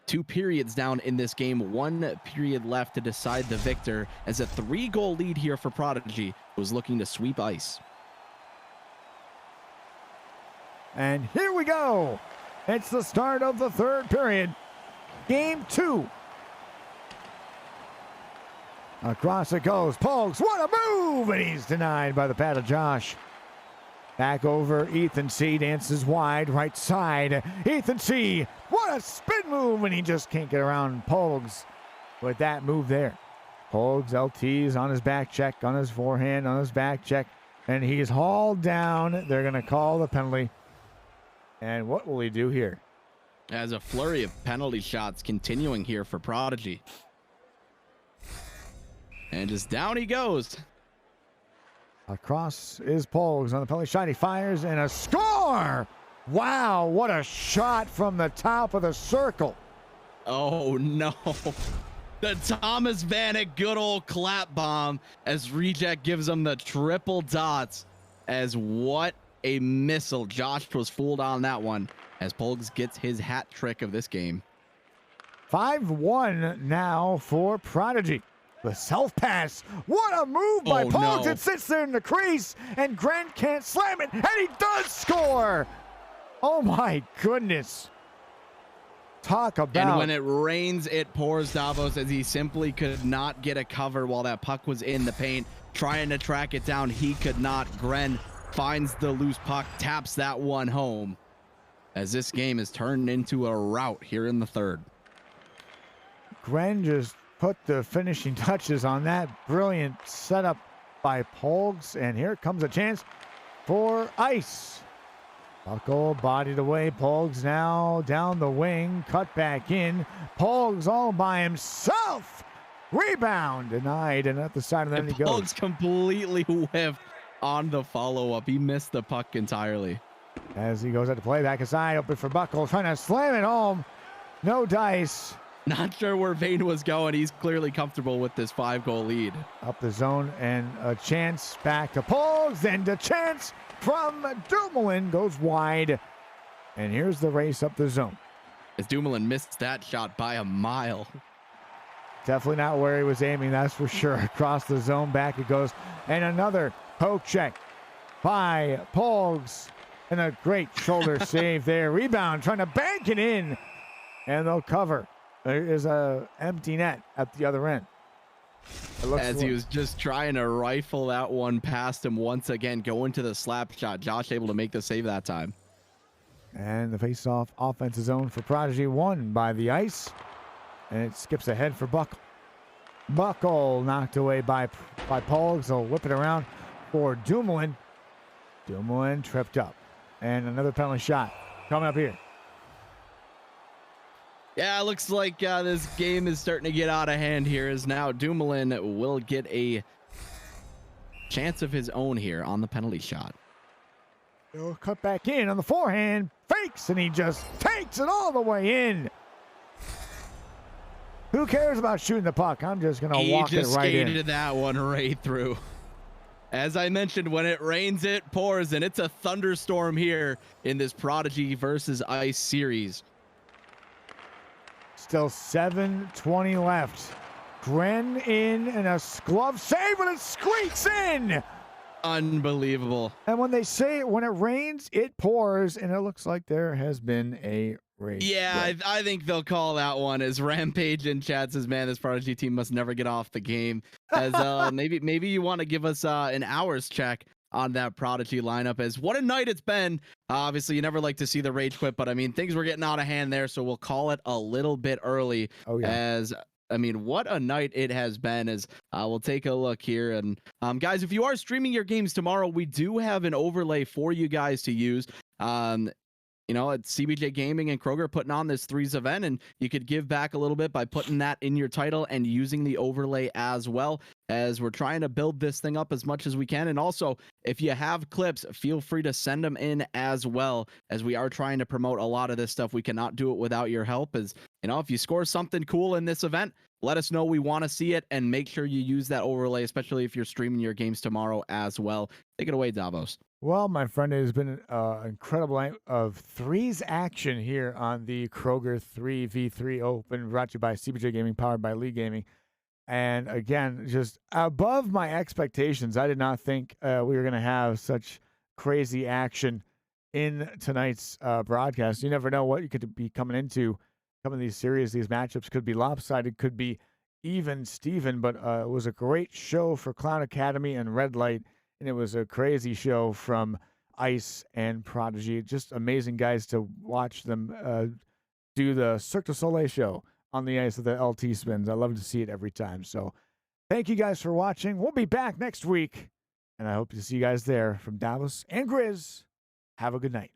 2 periods down in this game, 1 period left to decide the victor as a 3-goal lead here for Prodigy, who's looking to sweep ice. And here we go. It's the start of the 3rd period. Game 2. Across it goes. Pogues, what a move! And he's denied by the pad of Josh. Back over, Ethan C. dances wide, right side. Ethan C. What a spin move! And he just can't get around Pogues with that move there. Pogues, LT's on his back check, on his forehand, on his back check. And he's hauled down. They're going to call the penalty. And what will he do here? As a flurry of penalty shots continuing here for Prodigy. And just down he goes. Across is Pogues on the penalty shot. He fires and a score! Wow, what a shot from the top of the circle. Oh no. The Thomas Vanek good old clap bomb as Reject gives him the triple dots. As what a missile. Josh was fooled on that one as Pogues gets his hat trick of this game. 5-1 now for Prodigy. The self-pass. What a move by Pogues. No. It sits there in the crease, and Grant can't slam it, and he does score. Oh, my goodness. Talk about... And when it rains, it pours, Davos, as he simply could not get a cover while that puck was in the paint. Trying to track it down, he could not. Gren finds the loose puck, taps that one home, as this game is turned into a rout here in the 3rd. Gren just put the finishing touches on that brilliant setup by Pogues, and here comes a chance for ice. Buckle bodied away. Pogues now down the wing, cut back in. Pogues all by himself. Rebound denied, and at the side of the net he goes. Pogues completely whiffed on the follow-up. He missed the puck entirely. As he goes out to play back aside, open for Buckle, trying to slam it home. No dice. Not sure where Vane was going. He's clearly comfortable with this 5-goal lead. Up the zone, and a chance back to Pogues, and a chance from Dumoulin goes wide. And here's the race up the zone. As Dumoulin missed that shot by a mile. Definitely not where he was aiming, that's for sure. Across the zone, back it goes. And another poke check by Pogues. And a great shoulder save there. Rebound, trying to bank it in. And they'll cover. There is a empty net at the other end. As he was just trying to rifle that one past him once again, going to the slap shot. Josh able to make the save that time. And the face-off offensive zone for Prodigy won by the ice. And it skips ahead for Buckle. Buckle knocked away by Pogues. They'll whip it around for Dumoulin. Dumoulin tripped up. And another penalty shot coming up here. Yeah, it looks like this game is starting to get out of hand here, as now Dumoulin will get a chance of his own here on the penalty shot. He'll cut back in on the forehand, fakes, and he just takes it all the way in. Who cares about shooting the puck? I'm just going to walk it right in. He just skated that one right through. As I mentioned, when it rains, it pours, and it's a thunderstorm here in this Prodigy versus Ice series. Still 7:20 left. Gren in and a glove save, and it squeaks in. Unbelievable. And when they say when it rains, it pours, and it looks like there has been a rain. Yeah, I think they'll call that one, as Rampage in chat says, man, this Prodigy team must never get off the game. As maybe you want to give us an hours check on that Prodigy lineup, as what a night it's been. Obviously, you never like to see the rage quit, but I mean, things were getting out of hand there, so we'll call it a little bit early. Oh, yeah. As I mean, what a night it has been. As we'll take a look here, and guys, if you are streaming your games tomorrow, we do have an overlay for you guys to use. it's CBJ Gaming and Kroger putting on this threes event, and you could give back a little bit by putting that in your title and using the overlay as well, as we're trying to build this thing up as much as we can. And also, if you have clips, feel free to send them in as well, as we are trying to promote a lot of this stuff. We cannot do it without your help. As if you score something cool in this event, let us know. We want to see it, and make sure you use that overlay, especially if you're streaming your games tomorrow as well. Take it away, Davos. Well, my friend, it has been an incredible night of threes action here on the Kroger 3v3 Open, brought to you by CBJ Gaming, powered by Lee Gaming. And again, just above my expectations. I did not think we were going to have such crazy action in tonight's broadcast. You never know what you could be coming into. Some of these series, these matchups could be lopsided, could be even Steven, but it was a great show for Clown Academy and Red Light. And it was a crazy show from Ice and Prodigy. Just amazing guys to watch them do the Cirque du Soleil show on the ice of the LT spins. I love to see it every time. So thank you guys for watching. We'll be back next week, and I hope to see you guys there. From Davos and Grizz, have a good night.